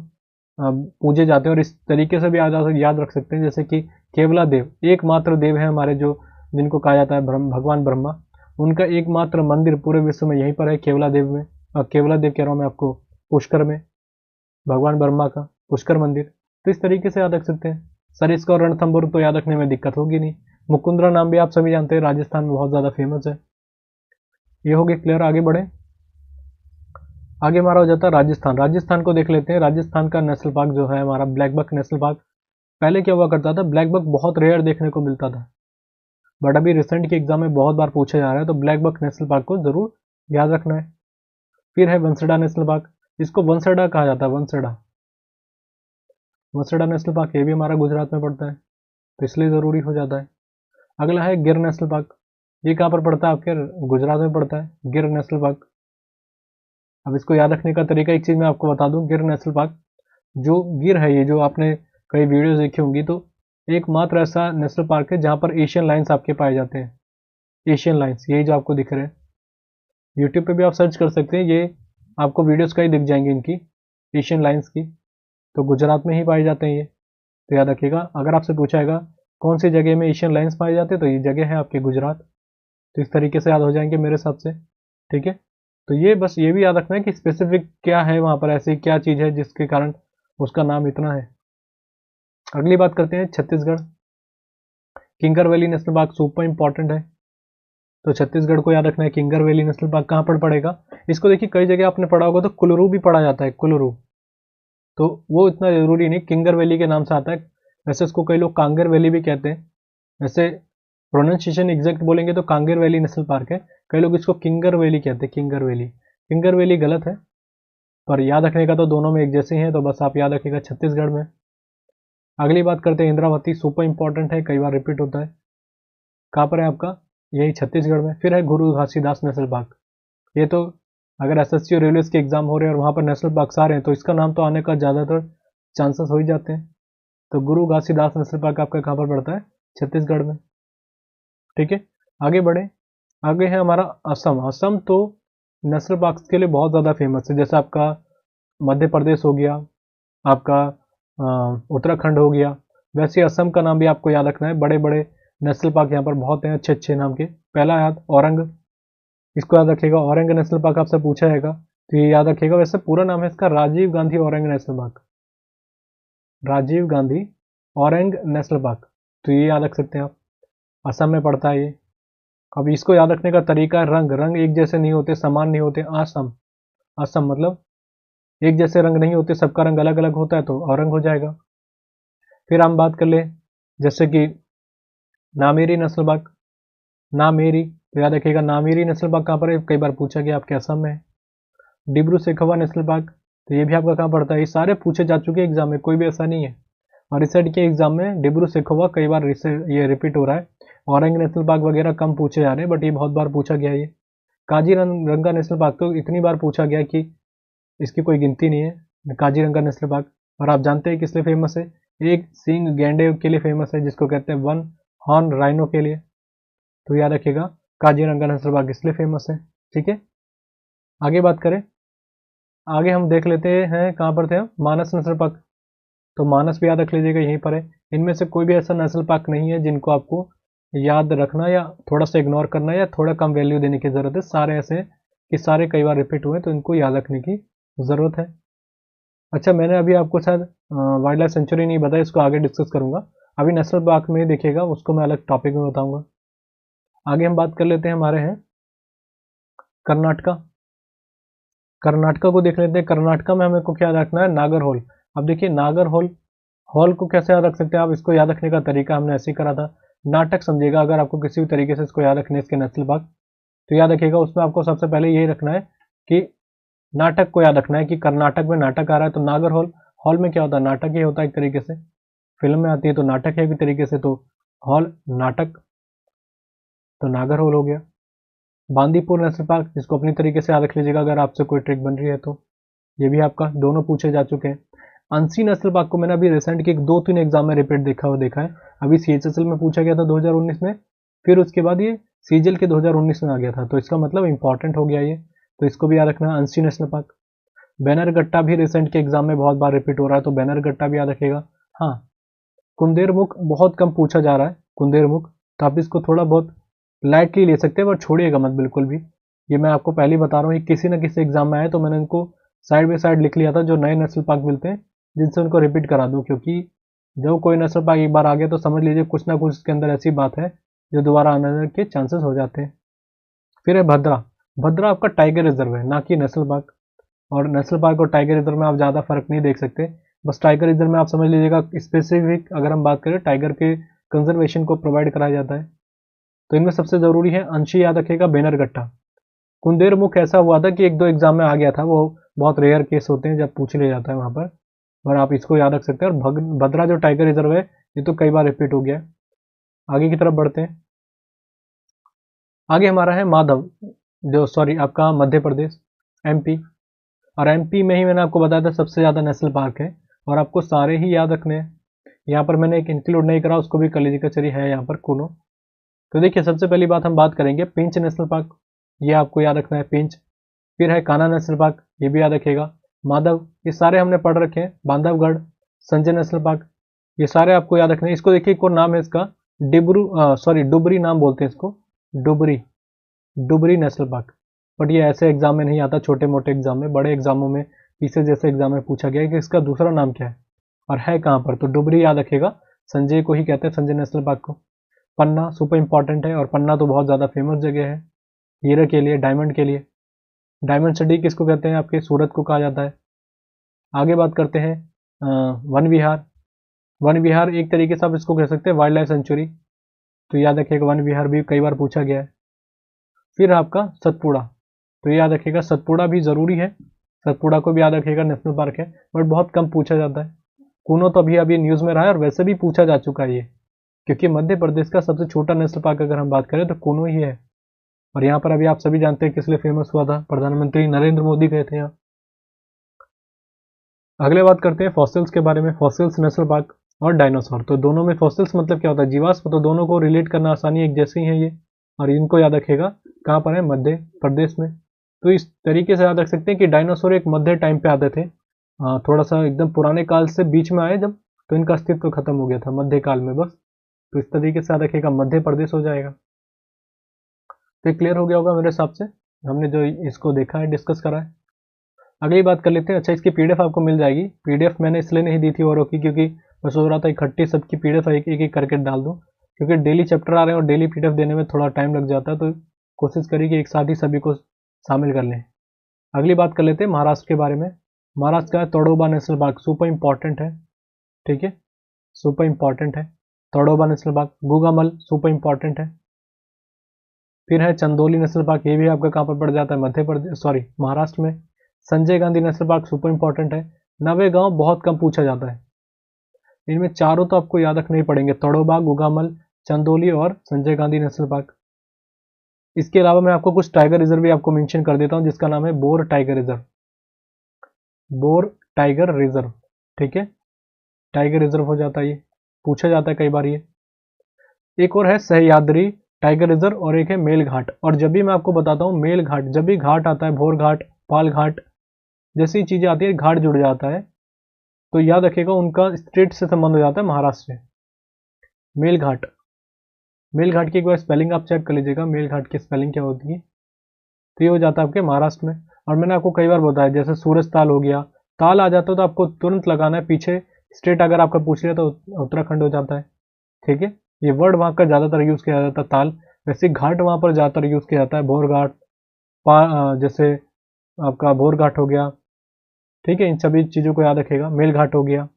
पूजे जाते हैं, और इस तरीके से भी याद रख सकते हैं, जैसे कि केवला देव एकमात्र देव है हमारे, जो जिनको कहा जाता है भगवान ब्रह्मा, उनका एकमात्र मंदिर पूरे विश्व में यहीं पर है, केवला देव में। केवला देव कह रहा हूँ मैं आपको, पुष्कर में, भगवान ब्रह्मा का पुष्कर मंदिर। तो इस तरीके से याद रख सकते हैं। सरिस्का और रणथंभौर तो याद रखने में दिक्कत होगी नहीं। मुकुंदरा नाम भी आप सभी जानते हैं, राजस्थान में बहुत ज़्यादा फेमस है। ये हो गया क्लियर, आगे बढ़े। आगे हमारा हो जाता है राजस्थान। राजस्थान को देख लेते हैं। राजस्थान का नेशनल पार्क जो है हमारा ब्लैक बक नेशनल पार्क। पहले क्या हुआ करता था, ब्लैक बक बहुत रेयर देखने को मिलता था, बट अभी रिसेंट के एग्जाम में बहुत बार पूछा जा रहा है, तो ब्लैक बक नेशनल पार्क को जरूर याद रखना है। फिर है वंसडा नेशनल पार्क, इसको वंसडा कहा जाता है, वंसडा, वंसडा नेशनल पार्क, ये भी हमारा गुजरात में पड़ता है, तो इसलिए ज़रूरी हो जाता है। अगला है गिर नेशनल पार्क, ये कहाँ पर पड़ता है आपके, गुजरात में पड़ता है, गिर नेशनल पार्क। अब इसको याद रखने का तरीका एक चीज़ मैं आपको बता दूं, गिर नेशनल पार्क, जो गिर है ये, जो आपने कई वीडियोस देखी होंगी, तो एकमात्र ऐसा नेशनल पार्क है जहाँ पर एशियन लाइन्स आपके पाए जाते हैं। एशियन लाइन्स, यही जो आपको दिख रहे हैं, यूट्यूब पे भी आप सर्च कर सकते हैं, ये आपको वीडियोस कई दिख जाएंगी इनकी, एशियन लाइन्स की, तो गुजरात में ही पाए जाते हैं ये। तो याद रखिएगा, अगर आपसे पूछाएगा कौन सी जगह में एशियन लाइन्स पाए जाते हैं, तो ये जगह है आपके गुजरात। तो इस तरीके से याद हो जाएंगे मेरे हिसाब से, ठीक है। तो ये बस ये भी याद रखना है कि स्पेसिफिक क्या है वहाँ पर, ऐसी क्या चीज़ है जिसके कारण उसका नाम इतना है। अगली बात करते हैं Chhattisgarh. Kinger valley national park super important है, तो छत्तीसगढ़ को याद रखना है। किंगर वैली नेशनल पार्क कहाँ पर पड़ेगा, इसको देखिए कई जगह आपने पढ़ा होगा, तो कुलरू भी पढ़ा जाता है, कुलरू, तो वो इतना जरूरी नहीं, किंगर वैली के नाम से आता है। वैसे इसको कई लोग कांगर वैली भी कहते हैं, वैसे प्रोनाउंसिएशन एग्जैक्ट बोलेंगे तो कांगर वैली नेशनल पार्क है, कई लोग इसको किंगर वैली कहते हैं, किंगर वैली। किंगर वैली गलत है, पर याद रखने का तो दोनों में एक जैसे ही है, तो बस आप याद रखिएगा छत्तीसगढ़ में। अगली बात करते हैं इंद्रावती, सुपर इंपॉर्टेंट है, कई बार रिपीट होता है, कहाँ पर है आपका, यही छत्तीसगढ़ में। फिर है गुरु घासीदास नेशनल पार्क, ये तो अगर एसएससी और रेलवे के एग्जाम हो रहे हैं और वहाँ पर नेशनल पार्क आ रहे हैं, तो इसका नाम तो आने का ज़्यादातर चांसेस हो ही जाते हैं। तो गुरु घासीदास नेशनल पार्क आपका कहाँ पर पड़ता है, छत्तीसगढ़ में, ठीक है। आगे बढ़े, आगे है हमारा असम। असम तो नेशनल पार्क के लिए बहुत ज़्यादा फेमस है, जैसे आपका मध्य प्रदेश हो गया, आपका उत्तराखंड हो गया, वैसे असम का नाम भी आपको याद रखना है। बड़े बड़े नेशनल पार्क यहाँ पर बहुत हैं, अच्छे अच्छे नाम के। पहला याद औरंग, इसको याद रखिएगा, औरंग नेशनल पार्क आपसे पूछा जाएगा, तो ये याद रखिएगा। वैसे पूरा नाम है इसका Rajiv Gandhi Orang national park, Rajiv Gandhi Orang national park, तो ये याद रख सकते हैं आप, असम में पड़ता है ये। अब इसको याद रखने का तरीका है, रंग, रंग एक जैसे नहीं होते, समान नहीं होते, असम, असम मतलब एक जैसे रंग नहीं होते, सबका रंग अलग अलग होता है, तो औरंग हो जाएगा। फिर हम बात कर ले जैसे कि नामेरी नेशनल पार्क, नामेरी, तो याद रखिएगा नामेरी नेशनल पार्क कहाँ पर है, कई बार पूछा गया, आपके असम में है। डिब्रू सेखोवा नेशनल पार्क, तो ये भी आपका कहाँ पड़ता है, ये सारे पूछे जा चुके हैं एग्जाम में, कोई भी ऐसा नहीं है। और रिसेंट के एग्जाम में डिब्रू सेखोवा कई बार ये रिपीट हो रहा है, औरंग नेशनल पार्क वगैरह कम पूछे जा रहे हैं, बट ये बहुत बार पूछा गया है ये। काजीरंगा नेशनल पार्क तो इतनी बार पूछा गया कि इसकी कोई गिनती नहीं है काजीरंगा नेशनल पार्क। और आप जानते हैं किस लिए फेमस है? एक सींग गैंडे के लिए फेमस है, जिसको कहते हैं वन हॉर्न राइनो के लिए। तो याद रखिएगा काजीरंगा नेशनल पार्क इसलिए फेमस है। ठीक है, आगे बात करें, आगे हम देख लेते हैं कहाँ पर थे हम, मानस नेशनल पार्क। तो मानस भी याद रख लीजिएगा, यहीं पर है। इनमें से कोई भी ऐसा नेशनल पार्क नहीं है जिनको आपको याद रखना या थोड़ा सा इग्नोर करना या थोड़ा कम वैल्यू देने की ज़रूरत है। सारे ऐसे हैं कि सारे कई बार रिपीट हुए, तो इनको याद रखने की ज़रूरत है। अच्छा, मैंने अभी आपको शायद वाइल्ड लाइफ सेंचुरी नहीं बताया, इसको आगे डिस्कस करूंगा। अभी नेशनल पार्क में देखिएगा, उसको मैं अलग टॉपिक में बताऊंगा। आगे हम बात कर लेते हैं, हमारे हैं कर्नाटका। कर्नाटका को देख लेते हैं। कर्नाटका में हमें को क्या रखना है? नागरहोल। अब देखिए नागरहोल, हॉल को कैसे याद रख सकते हैं आप? इसको याद रखने का तरीका हमने ऐसे ही करा था। नाटक समझिएगा, अगर आपको किसी भी तरीके से इसको याद रखने इसके नेशनल पार्क, तो याद रखिएगा उसमें आपको सबसे पहले यही रखना है कि नाटक को याद रखना है कि कर्नाटक में नाटक आ रहा है, तो नागरहोल। हॉल में क्या होता है? नाटक ही होता है एक तरीके से। फिल्म में आती है तो नाटक है एक तरीके से, तो हॉल नाटक, तो नागरहोल हो गया। बांदीपुर नेशनल पार्क, जिसको अपनी तरीके से याद रख लीजिएगा अगर आपसे कोई ट्रिक बन रही है तो। ये भी आपका दोनों पूछे जा चुके हैं। अंसी नेशनल पार्क को मैंने अभी रिसेंट के 2-3 एग्जाम में रिपीट देखा है। अभी सीएचएसएल में पूछा गया था 2019 में, फिर उसके बाद ये सीजीएल के 2019 में आ गया था, तो इसका मतलब इंपॉर्टेंट हो गया ये, तो इसको भी याद रखना, अंसी नेशनल पार्क। बैनरगट्टा भी रिसेंट के एग्जाम में बहुत बार रिपीट हो रहा है, तो बैनरगट्टा भी याद रखेगा। हाँ, कुंदेरमुख बहुत कम पूछा जा रहा है, कुंदेरमुख, तो आप इसको थोड़ा बहुत लाइटली ले सकते हैं, पर छोड़िएगा मत बिल्कुल भी। ये मैं आपको पहले ही बता रहा हूँ, ये किसी न किसी एग्जाम में आए तो मैंने इनको साइड बाई साइड लिख लिया था, जो नए नेशनल पार्क मिलते हैं जिनसे उनको रिपीट करा दूँ, क्योंकि जब कोई नेशनल पार्क एक बार आ गया तो समझ लीजिए कुछ ना कुछ इसके अंदर ऐसी बात है जो दोबारा आने के चांसेस हो जाते हैं। फिर है भद्रा। भद्रा आपका टाइगर रिजर्व है, ना कि नेशनल पार्क। और नेशनल पार्क और टाइगर रिजर्व में आप ज़्यादा फर्क नहीं देख सकते। बस टाइगर रिजर्व में आप समझ लीजिएगा स्पेसिफिक, अगर हम बात करें टाइगर के कंजर्वेशन को प्रोवाइड कराया जाता है। तो इनमें सबसे ज़रूरी है अंशी, याद रखिएगा बैनरगट्टा। कुंदेरमुख ऐसा हुआ था कि 1-2 एग्जाम में आ गया था, वो बहुत रेयर केस होते हैं जब पूछ लिया जाता है वहाँ पर, और आप इसको याद रख सकते हैं। और भद्रा जो टाइगर रिजर्व है ये तो कई बार रिपीट हो गया है। आगे की तरफ बढ़ते हैं। आगे हमारा है माधव, जो सॉरी आपका मध्य प्रदेश, एमपी। और एमपी में ही मैंने आपको बताया था सबसे ज़्यादा नेशनल पार्क है, और आपको सारे ही याद रखने हैं। यहाँ पर मैंने एक इंक्लूड नहीं करा, उसको भी कर लीजिएगा, चलिए है यहाँ पर कुनो। तो देखिए सबसे पहली बात हम बात करेंगे पेंच नेशनल पार्क, ये आपको याद रखना है, पेंच। फिर है कान्हा नेशनल पार्क, ये भी याद रखिएगा। माधव, ये सारे हमने पढ़ रखे हैं। बांधवगढ़, संजय नेशनल पार्क, ये सारे आपको याद रखने हैं। इसको देखिए एक और नाम है इसका, डुबरी नाम बोलते हैं इसको, Dhubri, Dhubri national park. But ये ऐसे एग्जाम में नहीं आता, छोटे मोटे एग्जाम में, बड़े एग्जामों में पीछे जैसे एग्जाम में पूछा गया है कि इसका दूसरा नाम क्या है और है कहाँ पर, तो डुबरी याद रखेगा। संजय को ही कहते हैं, संजय नेशनल पार्क को। पन्ना सुपर इंपॉर्टेंट है, और पन्ना तो बहुत ज़्यादा फेमस जगह है हीरे के लिए, डायमंड के लिए। डायमंड सिटी किसको कहते हैं? आपके सूरत को कहा जाता है। आगे बात करते हैं वन विहार। वन विहार एक तरीके से आप इसको कह सकते हैं वाइल्ड लाइफ सेंचुरी, तो याद रखिएगा वन विहार भी कई बार पूछा गया है। फिर आपका सतपुड़ा, तो ये याद रखिएगा सतपुड़ा भी ज़रूरी है, सतपुड़ा को भी याद रखिएगा, नेशनल पार्क है बट बहुत कम पूछा जाता है। कूनो तो अभी न्यूज़ में रहा है, और वैसे भी पूछा जा चुका है ये, क्योंकि मध्य प्रदेश का सबसे छोटा नेशनल पार्क अगर हम बात करें तो कूनो ही है। और यहाँ पर अभी आप सभी जानते हैं किस लिए फेमस हुआ था, प्रधानमंत्री नरेंद्र मोदी गए थे यहाँ। अगले बात करते हैं फॉसिल्स के बारे में, फॉसिल्स नेशनल पार्क और डायनासोर। तो दोनों में फॉसिल्स मतलब क्या होता है? जीवाश्म, तो दोनों को रिलेट करना आसानी, एक जैसे ही है ये, और इनको याद रखेगा कहाँ पर है? मध्य प्रदेश में। तो इस तरीके से याद रख सकते हैं कि डायनासोर एक मध्य टाइम पे आते थे, थोड़ा सा एकदम पुराने काल से बीच में आए जब, तो इनका अस्तित्व खत्म हो गया था मध्य काल में बस। तो इस तरीके से याद रखेगा, मध्य प्रदेश हो जाएगा। तो ये क्लियर हो गया होगा मेरे हिसाब से, हमने जो इसको देखा है, डिस्कस करा है। अगली बात कर लेते हैं। अच्छा, इसकी पीडीएफ आपको मिल जाएगी। पीडीएफ मैंने इसलिए नहीं दी थी औरों की, क्योंकि मैं सोच रहा था इकट्ठी सबकी पीडीएफ एक एक करके डाल दूं, क्योंकि डेली चैप्टर आ रहे हैं और डेली पीडीएफ देने में थोड़ा टाइम लग जाता है, तो कोशिश करिए कि एक साथ ही सभी को शामिल कर लें। अगली बात कर लेते हैं महाराष्ट्र के बारे में। महाराष्ट्र का Tadoba national park super important है, ठीक है, सुपर इंपॉर्टेंट है Tadoba national park. Gugamal super important है। फिर है चंदोली नेशनल पार्क, ये भी आपका कहाँ पर पड़ जाता है? मध्य प्रदेश, सॉरी महाराष्ट्र में। Sanjay Gandhi national park super important है। नवेगांव बहुत कम पूछा जाता है। इनमें चारों तो आपको याद रखने ही पड़ेंगे, तड़ोबा, गुगामल, चंदोली और संजय गांधी नेशनल पार्क। इसके अलावा मैं आपको कुछ टाइगर रिजर्व भी आपको मेंशन कर देता हूं, जिसका नाम है bore tiger reserve. Bore tiger reserve, ठीक है, टाइगर रिजर्व हो जाता है, ये पूछा जाता है कई बार ये। एक और है सह्याद्री टाइगर रिजर्व और एक है मेलघाट। और जब भी मैं आपको बताता हूँ मेलघाट, जब भी घाट आता है, भोर घाट, पाल घाट जैसी चीजें आती है, घाट जुड़ जाता है, तो याद रखिएगा उनका स्टेट से संबंध हो जाता है महाराष्ट्र से। मेलघाट, मेलघाट की एक बार स्पेलिंग आप चेक कर लीजिएगा, मेलघाट की स्पेलिंग क्या होती है, तो ये हो जाता है आपके महाराष्ट्र में। और मैंने आपको कई बार बताया, जैसे सूरज ताल हो गया, ताल आ जाता है तो आपको तुरंत लगाना है पीछे, स्टेट अगर आपका पूछ लिया तो उत्तराखंड हो जाता है, ठीक है। ये वर्ड वहाँ का ज़्यादातर यूज़ किया जाता है ताल, वैसे घाट वहाँ पर ज़्यादातर यूज़ किया जाता है, भोर घाट, जैसे आपका भोर घाट हो गया, ठीक है, इन सभी चीज़ों को याद रखेगा, मेलघाट हो गया।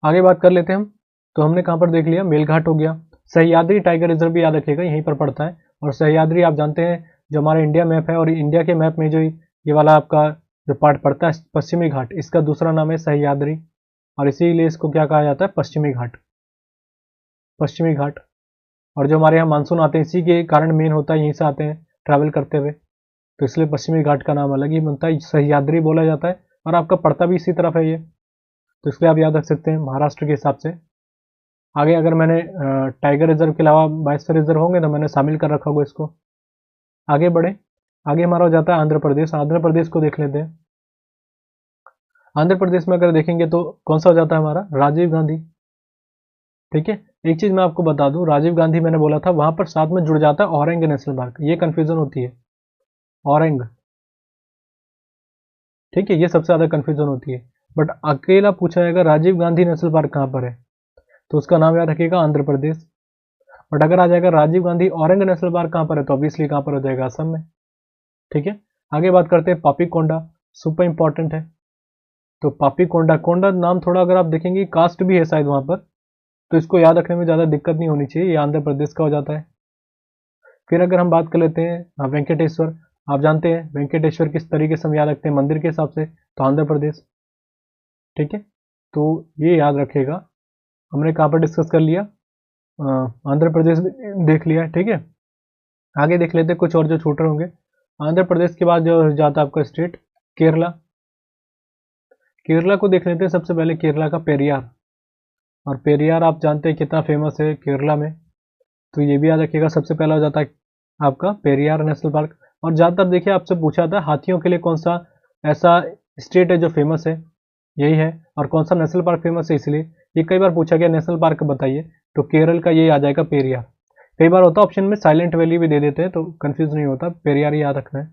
आगे बात कर लेते हैं हम, तो हमने कहाँ पर देख लिया, मेलघाट हो गया। सह्याद्री टाइगर रिजर्व भी याद रखिएगा, यहीं पर पड़ता है। और सह्याद्री आप जानते हैं जो हमारा इंडिया मैप है, और इंडिया के मैप में जो ये वाला आपका जो पार्ट पड़ता है पश्चिमी घाट, इसका दूसरा नाम है सह्याद्री, और इसीलिए इसको क्या कहा जाता है, पश्चिमी घाट, पश्चिमी घाट। और जो हमारे यहाँ मानसून आते हैं इसी के कारण मेन होता है, यहीं से आते हैं ट्रैवल करते हुए, तो इसलिए पश्चिमी घाट का नाम अलग ही बनता है, सह्याद्री बोला जाता है, और आपका पड़ता भी इसी तरफ है ये, तो इसलिए आप याद रख सकते हैं महाराष्ट्र के हिसाब से। आगे अगर मैंने टाइगर रिजर्व के अलावा 22 रिजर्व होंगे तो मैंने शामिल कर रखा होगा इसको। आगे बढ़े, आगे हमारा हो जाता है आंध्र प्रदेश। आंध्र प्रदेश को देख लेते हैं। आंध्र प्रदेश में अगर देखेंगे तो कौन सा हो जाता है हमारा, राजीव गांधी, ठीक है। एक चीज मैं आपको बता दूं, राजीव गांधी मैंने बोला था, वहां पर साथ में जुड़ जाता है औरंग नेशनल पार्क, ये कंफ्यूजन होती है, औरंग, ठीक है, ये सबसे ज्यादा कंफ्यूजन होती है। बट अकेला पूछा जाएगा राजीव गांधी नेशनल पार्क कहाँ पर है, तो उसका नाम याद रखिएगा आंध्र प्रदेश। बट अगर आ जाएगा राजीव गांधी औरंग नेशनल पार्क कहाँ पर है, तो ऑब्वियसली कहाँ पर हो जाएगा, असम में, ठीक है। आगे बात करते हैं पापी कोंडा, सुपर इंपॉर्टेंट है। तो पापी कोंडा, कोंडा नाम थोड़ा अगर आप देखेंगे कास्ट भी है शायद वहां पर, तो इसको याद रखने में ज़्यादा दिक्कत नहीं होनी चाहिए, ये आंध्र प्रदेश का हो जाता है। फिर अगर हम बात कर लेते हैं वेंकटेश्वर, आप जानते हैं वेंकटेश्वर किस तरीके से हम याद रखते हैं मंदिर के हिसाब से, तो आंध्र प्रदेश, ठीक है। तो ये याद रखेगा, हमने कहाँ पर डिस्कस कर लिया, आंध्र प्रदेश देख लिया, ठीक है। आगे देख लेते हैं कुछ और जो छूट रहे होंगे। आंध्र प्रदेश के बाद जो जाता है आपका स्टेट केरला, केरला को देख लेते हैं। सबसे पहले केरला का पेरियार, और पेरियार आप जानते हैं कितना फेमस है केरला में, तो ये भी याद रखिएगा, सबसे पहला हो जाता है आपका पेरियार नेशनल पार्क। और ज़्यादातर देखिए आपसे पूछा था हाथियों के लिए कौन सा ऐसा स्टेट है जो फेमस है, यही है। और कौन सा नेशनल पार्क फेमस है, इसलिए ये कई बार पूछा गया नेशनल पार्क बताइए, तो केरल का ये आ जाएगा पेरियार। कई बार होता है ऑप्शन में साइलेंट वैली भी दे देते हैं, तो कंफ्यूज नहीं होता, पेरियार ही याद रखना है,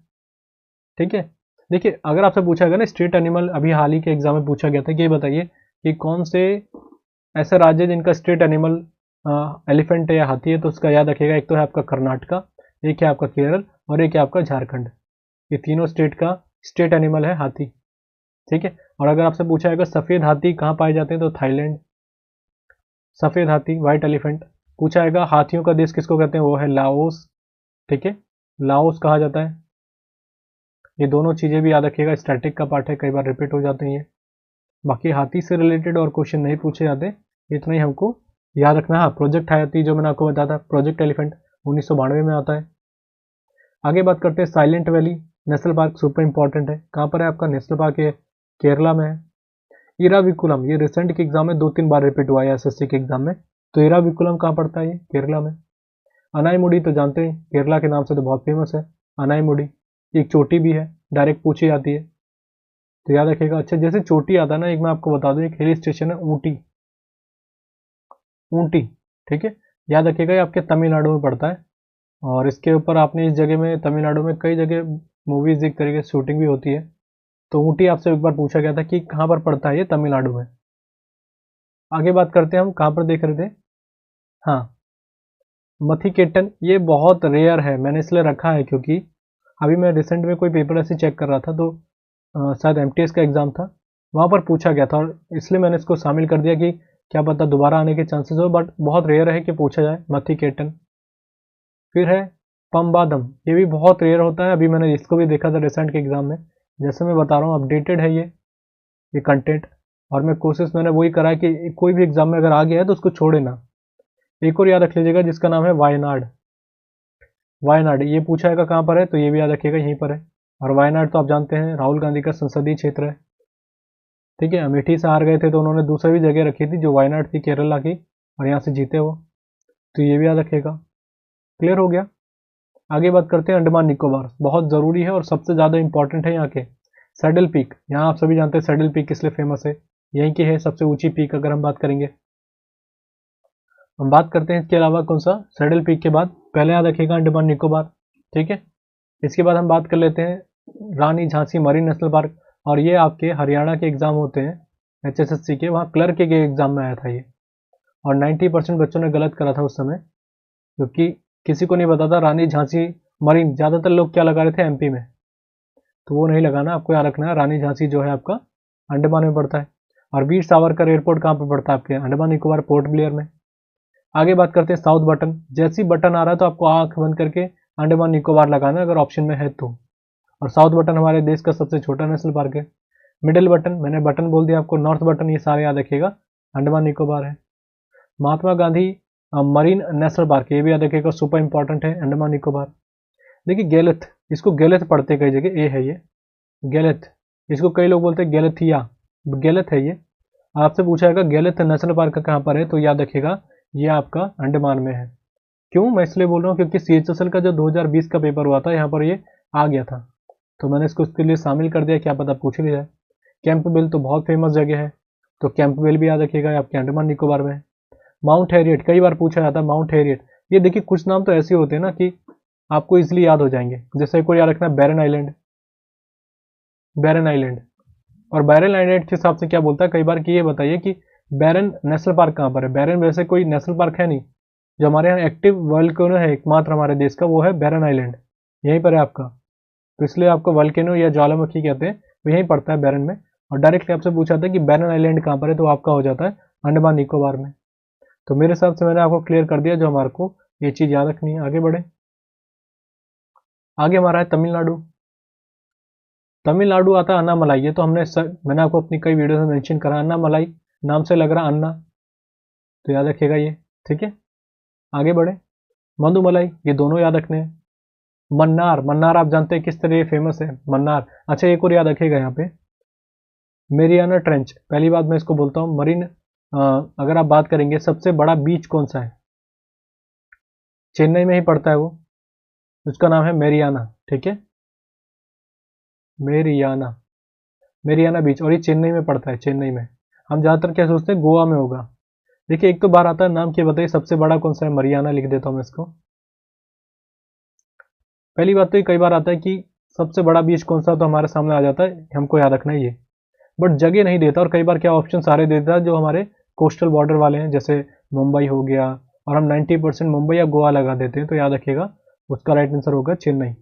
ठीक है। देखिए अगर आपसे पूछा गया ना स्टेट एनिमल, अभी हाल ही के एग्जाम में पूछा गया था कि ये बताइए कि कौन से ऐसे राज्य है जिनका स्टेट एनिमल एलिफेंट है या हाथी है, तो उसका याद रखिएगा, एक तो है आपका कर्नाटका, एक है आपका केरल, और एक है आपका झारखंड। ये तीनों स्टेट का स्टेट एनिमल है हाथी, ठीक है। और अगर आपसे पूछा जाएगा सफ़ेद हाथी कहाँ पाए जाते हैं, तो थाईलैंड, सफ़ेद हाथी व्हाइट एलिफेंट। पूछा जाएगा हाथियों का देश किसको कहते हैं, वो है लाओस, ठीक है, लाओस कहा जाता है। ये दोनों चीज़ें भी याद रखिएगा, स्टैटिक का पार्ट है, कई बार रिपीट हो जाते हैं ये। बाकी हाथी से रिलेटेड और क्वेश्चन नहीं पूछे जाते, इतना ही हमको याद रखना। हाँ, प्रोजेक्ट हाथी जो मैंने आपको बताया था, प्रोजेक्ट एलिफेंट 1992 में आता है। आगे बात करते हैं silent valley national park, super important है। कहाँ पर है आपका नेशनल पार्क, है केरला में है। इराविकुलम, ये रिसेंट के एग्जाम में 2-3 बार रिपीट हुआ है एसएससी के एग्जाम में, तो इराविकुलम कहाँ पड़ता है, ये केरला में। अनाईमुडी तो जानते हैं, केरला के नाम से तो बहुत फेमस है अनाईमुडी, एक चोटी भी है, डायरेक्ट पूछी जाती है, तो याद रखिएगा। अच्छा, जैसे चोटी आता है ना, एक मैं आपको बता दूं, एक हिल स्टेशन है ऊटी, ऊटी, ठीक है, याद रखिएगा, ये आपके तमिलनाडु में पड़ता है। और इसके ऊपर आपने इस जगह में, तमिलनाडु में कई जगह मूवीज एक तरीके से शूटिंग भी होती है, तो ऊटी आपसे एक बार पूछा गया था कि कहाँ पर पड़ता है ये, तमिलनाडु में। आगे बात करते हैं हम, कहाँ पर देख रहे थे, हाँ, मथिकेटन, ये बहुत रेयर है, मैंने इसलिए रखा है क्योंकि अभी मैं रिसेंट में कोई पेपर ऐसे चेक कर रहा था, तो शायद एमटीएस का एग्जाम था, वहाँ पर पूछा गया था, और इसलिए मैंने इसको शामिल कर दिया कि क्या पता दोबारा आने के चांसेस हो, बट बहुत रेयर है कि पूछा जाए मथिकेटन। फिर है पम्बादम, ये भी बहुत रेयर होता है, अभी मैंने इसको भी देखा था रिसेंट के एग्जाम में, जैसे मैं बता रहा हूँ अपडेटेड है ये कंटेंट, और मैं कोशिश मैंने वही करा है कि कोई भी एग्जाम में अगर आ गया है तो उसको छोड़े ना। एक और याद रख लीजिएगा जिसका नाम है वायनाड, वायनाड ये पूछा है कहाँ पर है, तो ये भी याद रखिएगा यहीं पर है। और वायनाड तो आप जानते हैं राहुल गांधी का संसदीय क्षेत्र है, ठीक है। अमेठी से हार गए थे तो उन्होंने दूसरी जगह रखी थी जो वायनाड थी केरला की, और यहाँ से जीते वो, तो ये भी याद रखिएगा। क्लियर हो गया। आगे बात करते हैं अंडमान निकोबार, बहुत ज़रूरी है और सबसे ज़्यादा इंपॉर्टेंट है यहाँ के। सैडल पीक, यहाँ आप सभी जानते हैं सैडल पीक किस लिए फेमस है, यहीं की है सबसे ऊंची पीक अगर हम बात करेंगे। हम बात करते हैं इसके अलावा कौन सा, सैडल पीक के बाद पहले याद रखिएगा अंडमान निकोबार, ठीक है। इसके बाद हम बात कर लेते हैं रानी झांसी मरीन नेशनल पार्क, और ये आपके हरियाणा के एग्जाम होते हैं HSSC के, वहाँ क्लर्क के एग्जाम में आया था ये, और 90% बच्चों ने गलत करा था उस समय, क्योंकि किसी को नहीं पता था रानी झांसी मरीन, ज़्यादातर लोग क्या लगा रहे थे MP में, तो वो नहीं लगाना, आपको याद रखना है रानी झांसी जो है आपका अंडमान में पड़ता है। और वीर सावरकर एयरपोर्ट कहाँ पर पड़ता है, आपके अंडमान निकोबार पोर्ट ब्लेयर में। आगे बात करते हैं साउथ बटन, जैसी बटन आ रहा है तो आपको आंख बंद करके अंडमान निकोबार लगाना है अगर ऑप्शन में है तो। और साउथ बटन हमारे देश का सबसे छोटा नेशनल पार्क है। मिडिल बटन, मैंने बटन बोल दिया आपको, नॉर्थ बटन ये सारे याद रखिएगा, अंडमान निकोबार है। Mahatma Gandhi marine national park, ये भी याद रखिएगा, सुपर इंपॉर्टेंट है, अंडमान निकोबार। देखिए गैलेथ, इसको गैलेथ पढ़ते कई जगह, ए है ये गैलेथ, इसको कई लोग बोलते हैं गैलेथिया, गैलेथ है ये। आपसे पूछा जाएगा गैलेथ नेशनल पार्क कहाँ पर है, तो याद रखिएगा ये आपका अंडमान में है। क्यों मैं इसलिए बोल रहा हूँ, क्योंकि CHSL का जो 2020 का पेपर हुआ था यहाँ पर ये आ गया था, तो मैंने इसको इसके लिए शामिल कर दिया, क्या पता पूछ लिया जाए। कैंपबेल तो बहुत फेमस जगह है, तो कैंपबेल भी याद रखिएगा, आपके अंडमान निकोबार में है। माउंट हैरियट कई बार पूछा जाता है, माउंट हैरियट, ये देखिए कुछ नाम तो ऐसे होते हैं ना कि आपको इसलिए याद हो जाएंगे, जैसे कोई याद रखना बैरन आइलैंड, बैरन आइलैंड। और बैरन आइलैंड के हिसाब से क्या बोलता है कई बार कि ये बताइए कि बैरन नेशनल पार्क कहाँ पर है। बैरन वैसे कोई नेशनल पार्क है नहीं, जो हमारे यहाँ एक्टिव वोल्केनो है एकमात्र हमारे देश का, वो है बैरन आइलैंड, यहीं पर है आपका, तो इसलिए आपको वोल्केनो या ज्वालामुखी कहते हैं, तो यहीं पड़ता है बैरन में। और डायरेक्टली आपसे पूछा था कि बैरन आइलैंड कहाँ पर है, तो आपका हो जाता है अंडमान निकोबार में। तो मेरे हिसाब से मैंने आपको क्लियर कर दिया जो हमारे को ये चीज़ याद रखनी है। आगे बढ़े, आगे हमारा है तमिलनाडु। तमिलनाडु आता है अन्नामलाई, ये तो मैंने आपको अपनी कई वीडियो में मेंशन करा, अन्नामलाई नाम से लग रहा अन्ना, तो याद रखिएगा ये, ठीक है। आगे बढ़े, मधुमलाई, ये दोनों याद रखने हैं। मन्नार, मन्नार आप जानते हैं किस तरह फेमस है मन्नार। अच्छा एक और याद रखिएगा यहाँ पे, मेरियाना ट्रेंच, पहली बात मैं इसको बोलता हूँ मरीन, अगर आप बात करेंगे सबसे बड़ा बीच कौन सा है, चेन्नई में ही पड़ता है वो, उसका नाम है मेरियाना, ठीक है, मेरियाना, मेरियाना बीच, और ये चेन्नई में पड़ता है, चेन्नई में। हम ज़्यादातर क्या सोचते हैं गोवा में होगा, देखिए एक तो बार आता है नाम, क्या बताइए सबसे बड़ा कौन सा है, मरियाना लिख देता हूँ मैं इसको। पहली बात तो ये कई बार आता है कि सबसे बड़ा बीच कौन सा, तो हमारे सामने आ जाता है, हमको याद रखना है ये, बट जगह नहीं देता, और कई बार क्या ऑप्शन सारे देता है जो हमारे कोस्टल बॉर्डर वाले हैं, जैसे मुंबई हो गया, और हम 90% मुंबई या गोवा लगा देते हैं, तो याद रखिएगा उसका राइट आंसर होगा चेन्नई,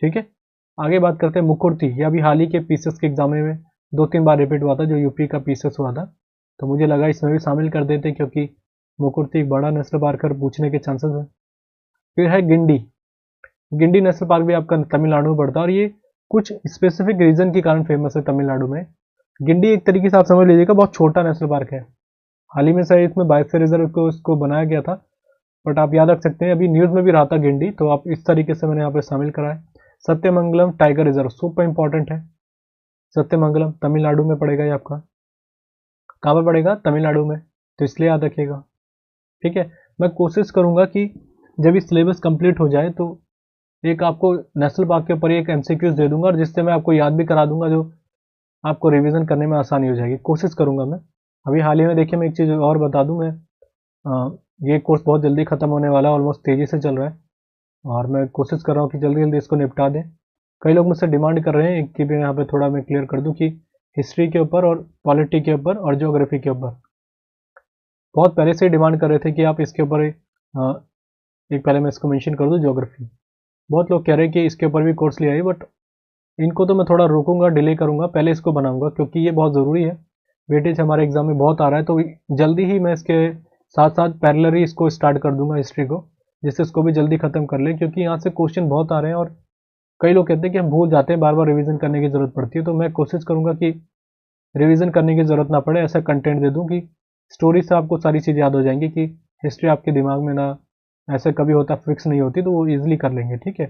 ठीक है। आगे बात करते हैं मुकुर्ती, ये अभी हाल ही के पीसेस के एग्जाम में 2-3 बार रिपीट हुआ था, जो यूपी का पीसेस हुआ था, तो मुझे लगा इसमें भी शामिल कर देते क्योंकि मुकुर्ती एक बड़ा नेशनल पार्क है, पूछने के चांसेस हैं। फिर है गिंडी, गिंडी नेशनल पार्क भी आपका तमिलनाडु में पड़ता है, और ये कुछ स्पेसिफिक रीजन के कारण फेमस है तमिलनाडु में। गिंडी एक तरीके से आप समझ लीजिएगा बहुत छोटा नेशनल पार्क है, हाल ही में शायद इसमें बायोस्फीयर रिजर्व को इसको बनाया गया था, बट आप याद रख सकते हैं अभी न्यूज़ में भी रहा था गिंडी, तो आप इस तरीके से मैंने यहाँ पे शामिल करा है। Sathyamangalam tiger reserve super important है, सत्यमंगलम तमिलनाडु में पड़ेगा ये आपका, कहाँ पर पड़ेगा, तमिलनाडु में, तो इसलिए याद रखिएगा, ठीक है। मैं कोशिश करूंगा कि जब ये सिलेबस कंप्लीट हो जाए तो एक आपको नेशनल पार्क के ऊपर एक MCQs दे दूंगा, और जिससे मैं आपको याद भी करा दूंगा, जो आपको रिवीजन करने में आसानी हो जाएगी, कोशिश करूंगा मैं। अभी हाल ही में देखिए मैं एक चीज़ और बता दूं, मैं ये कोर्स बहुत जल्दी ख़त्म होने वाला है, ऑलमोस्ट तेज़ी से चल रहा है, और मैं कोशिश कर रहा हूँ कि जल्दी जल्दी इसको निपटा दें। कई लोग मुझसे डिमांड कर रहे हैं कि मैं यहाँ पे थोड़ा मैं क्लियर कर दूँ कि हिस्ट्री के ऊपर और पॉलिटी के ऊपर और ज्योग्राफी के ऊपर बहुत पहले से ही डिमांड कर रहे थे कि आप इसके ऊपर एक पहले मैं इसको मेंशन कर दूँ, ज्योग्राफी। बहुत लोग कह रहे हैं कि इसके ऊपर भी कोर्स ले आइए, बट इनको तो मैं थोड़ा रोकूंगा, डिले करूंगा, पहले इसको बनाऊंगा क्योंकि ये बहुत ज़रूरी है, वेटेज हमारे एग्जाम में बहुत आ रहा है, तो जल्दी ही मैं इसके साथ साथ पैरेलली इसको स्टार्ट कर दूंगा हिस्ट्री को, जिससे इसको भी जल्दी खत्म कर ले, क्योंकि यहाँ से क्वेश्चन बहुत आ रहे हैं और कई लोग कहते हैं कि हम भूल जाते हैं, बार बार रिवीजन करने की ज़रूरत पड़ती है, तो मैं कोशिश करूंगा कि रिवीजन करने की ज़रूरत ना पड़े, ऐसा कंटेंट दे दूँ कि स्टोरी से आपको सारी चीज़ याद हो जाएंगी, कि हिस्ट्री आपके दिमाग में ना ऐसा कभी होता फिक्स नहीं होती, तो वो ईजिली कर लेंगे, ठीक है।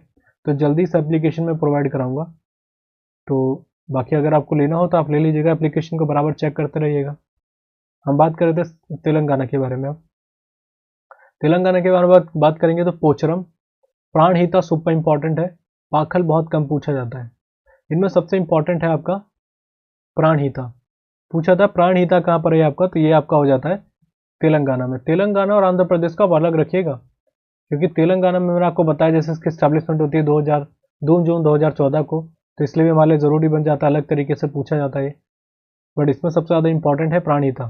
तो जल्दी से एप्लीकेशन में प्रोवाइड कराऊंगा, तो बाकी अगर आपको लेना हो तो आप ले लीजिएगा, एप्लीकेशन को बराबर चेक करते रहिएगा। हम बात कर रहे थे तेलंगाना के बारे में। अब तेलंगाना के बारे में बात करेंगे तो पोचरम, प्राणहिता सुपर इंपॉर्टेंट है, पाखल बहुत कम पूछा जाता है। इनमें सबसे इंपॉर्टेंट है आपका प्राणहिता। पूछा था प्राणहिता कहाँ पर है आपका, तो ये आपका हो जाता है तेलंगाना में। तेलंगाना और आंध्र प्रदेश का आप अलग रखिएगा, क्योंकि तेलंगाना में मैंने आपको बताया जैसे इसकी स्टैब्लिशमेंट होती है 2 जून 2014 को, तो इसलिए भी हमारे लिए ज़रूरी बन जाता है, अलग तरीके से पूछा जाता है। बट इसमें सबसे ज़्यादा इंपॉर्टेंट है प्राणहिता।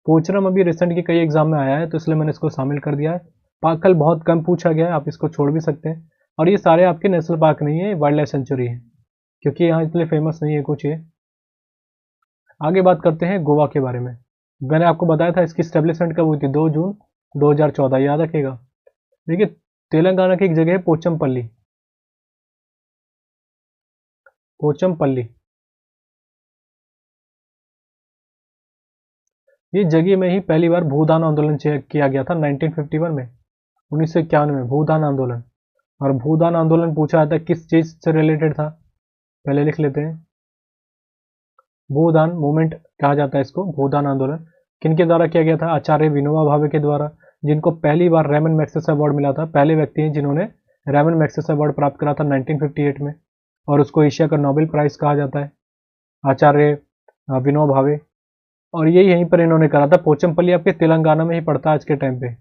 पोचरम अभी रिसेंट के कई एग्जाम में आया है, तो इसलिए मैंने इसको शामिल कर दिया है। पाखल बहुत कम पूछा गया है, आप इसको छोड़ भी सकते हैं। और ये सारे आपके नेशनल पार्क नहीं है, वाइल्ड लाइफ सेंचुरी है, क्योंकि यहाँ इसलिए फेमस नहीं है कुछ ये। आगे बात करते हैं गोवा के बारे में। मैंने आपको बताया था इसकी स्टेब्लिशमेंट कब हुई थी, 2 जून 2014, याद रखिएगा। देखिए तेलंगाना की एक जगह है पोचमपल्ली, पोचमपल्ली। ये जगह में ही पहली बार भूदान आंदोलन किया गया था 1951 में, 1951 में भूदान आंदोलन। और भूदान आंदोलन पूछा जाता है किस चीज से रिलेटेड था, पहले लिख लेते हैं। भूदान मूवमेंट कहा जाता है इसको, भूदान आंदोलन किनके द्वारा किया गया था, आचार्य विनोबा भावे के द्वारा, जिनको पहली बार रेमन मैग्सेसे अवार्ड मिला था। पहले व्यक्ति हैं जिन्होंने रेमन मैग्सेसे अवार्ड प्राप्त करा था 1958 में, और उसको एशिया का नोबेल प्राइज कहा जाता है, आचार्य विनोबा भावे। और ये यहीं पर इन्होंने करा था। पोचमपल्ली आपके तेलंगाना में ही पड़ता है आज के टाइम पे,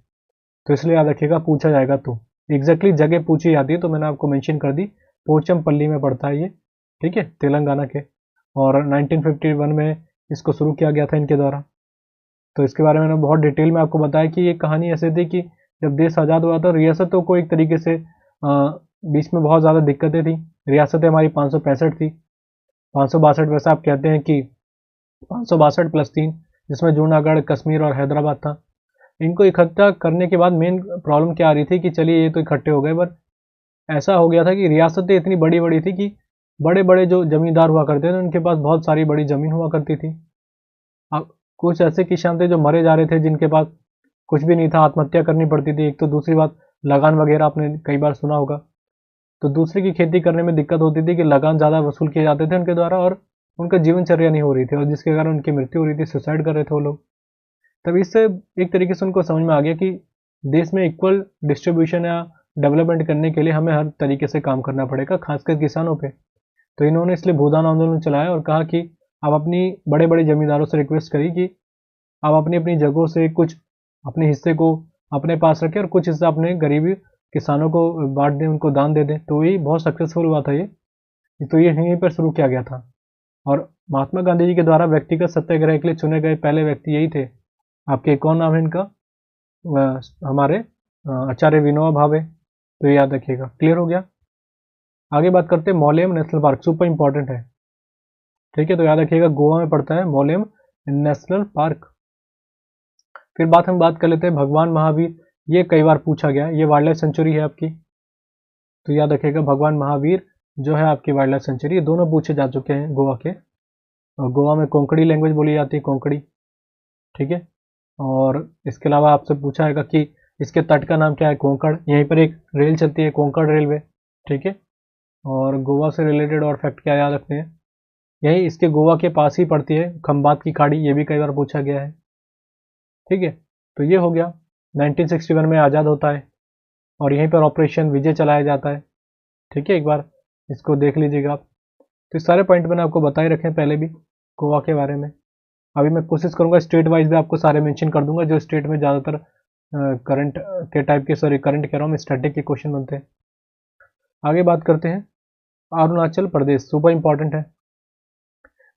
तो इसलिए याद रखिएगा, पूछा जाएगा तो एग्जैक्टली जगह पूछी जाती है, तो मैंने आपको मेंशन कर दी, पोचमपल्ली में पड़ता है ये, ठीक है, तेलंगाना के। और 1951 में इसको शुरू किया गया था इनके द्वारा। तो इसके बारे में मैंने बहुत डिटेल में आपको बताया कि ये कहानी ऐसे थी कि जब देश आज़ाद हुआ था, रियासतों को एक तरीके से बीच में बहुत ज़्यादा दिक्कतें थी। रियासतें हमारी 565 थी, 562 वैसे आप कहते हैं कि 562 प्लस 3, जिसमें जूनागढ़, कश्मीर और हैदराबाद था। इनको इकट्ठा करने के बाद मेन प्रॉब्लम क्या आ रही थी कि चलिए ये तो इकट्ठे हो गए, पर ऐसा हो गया था कि रियासतें इतनी बड़ी बड़ी थी कि बड़े बड़े जो जमींदार हुआ करते थे उनके पास बहुत सारी बड़ी जमीन हुआ करती थी। अब कुछ ऐसे किसान थे जो मरे जा रहे थे, जिनके पास कुछ भी नहीं था, आत्महत्या करनी पड़ती थी। एक तो दूसरी बात, लगान वगैरह आपने कई बार सुना होगा, तो दूसरे की खेती करने में दिक्कत होती थी कि लगान ज़्यादा वसूल किए जाते थे उनके द्वारा, और उनका जीवनचर्या नहीं हो रही थी, और जिसके कारण उनकी मृत्यु हो रही थी, सुसाइड कर रहे थे वो लोग। तब इससे एक तरीके से उनको समझ में आ गया कि देश में इक्वल डिस्ट्रीब्यूशन या डेवलपमेंट करने के लिए हमें हर तरीके से काम करना पड़ेगा, खासकर किसानों पे। तो इन्होंने इसलिए भूदान आंदोलन चलाया और कहा कि आप अपनी बड़े बड़े जमींदारों से रिक्वेस्ट करिए कि आप अपनी अपनी जगहों से कुछ अपने हिस्से को अपने पास रखें और कुछ हिस्सा अपने गरीबी किसानों को बांट दें, उनको दान दे दें। तो ये बहुत सक्सेसफुल हुआ था ये, तो ये यहीं पर शुरू किया गया था। और महात्मा गांधी जी के द्वारा व्यक्तिगत सत्याग्रह के लिए चुने गए पहले व्यक्ति यही थे। आपके कौन नाम है इनका, हमारे आचार्य विनोबा भावे। तो ये याद रखिएगा, क्लियर हो गया। आगे बात करते हैं Mollem national park, super important है, ठीक है। तो याद रखिएगा गोवा में पड़ता है मोलेम नेशनल पार्क। फिर हम बात कर लेते हैं भगवान महावीर, ये कई बार पूछा गया, ये वाइल्ड लाइफ सेंचुरी है आपकी। तो याद रखिएगा भगवान महावीर जो है आपकी वाइल्ड लाइफ सेंचुरी, ये दोनों पूछे जा चुके हैं गोवा के। और गोवा में कोंकणी लैंग्वेज बोली जाती है, कोंकणी, ठीक है। और इसके अलावा आपसे पूछा जाएगा कि इसके तट का नाम क्या है, कोंकण। यहीं पर एक रेल चलती है, कोंकण रेलवे, ठीक है। और गोवा से रिलेटेड और फैक्ट क्या याद रखते हैं, यही इसके गोवा के पास ही पड़ती है खंबात की खाड़ी, ये भी कई बार पूछा गया है, ठीक है। तो ये हो गया, 1961 में आज़ाद होता है और यहीं पर ऑपरेशन विजय चलाया जाता है, ठीक है। एक बार इसको देख लीजिएगा आप। तो इस सारे पॉइंट मैंने आपको बता ही रखे हैं पहले भी गोवा के बारे में। अभी मैं कोशिश करूंगा स्टेट वाइज भी आपको सारे मेंशन कर दूंगा, जो स्टेट में ज़्यादातर करंट के टाइप के, सॉरी करंट कह रहा हूँ, स्टैटिक के क्वेश्चन बनते हैं। आगे बात करते हैं अरुणाचल प्रदेश, सुपर इंपॉर्टेंट है।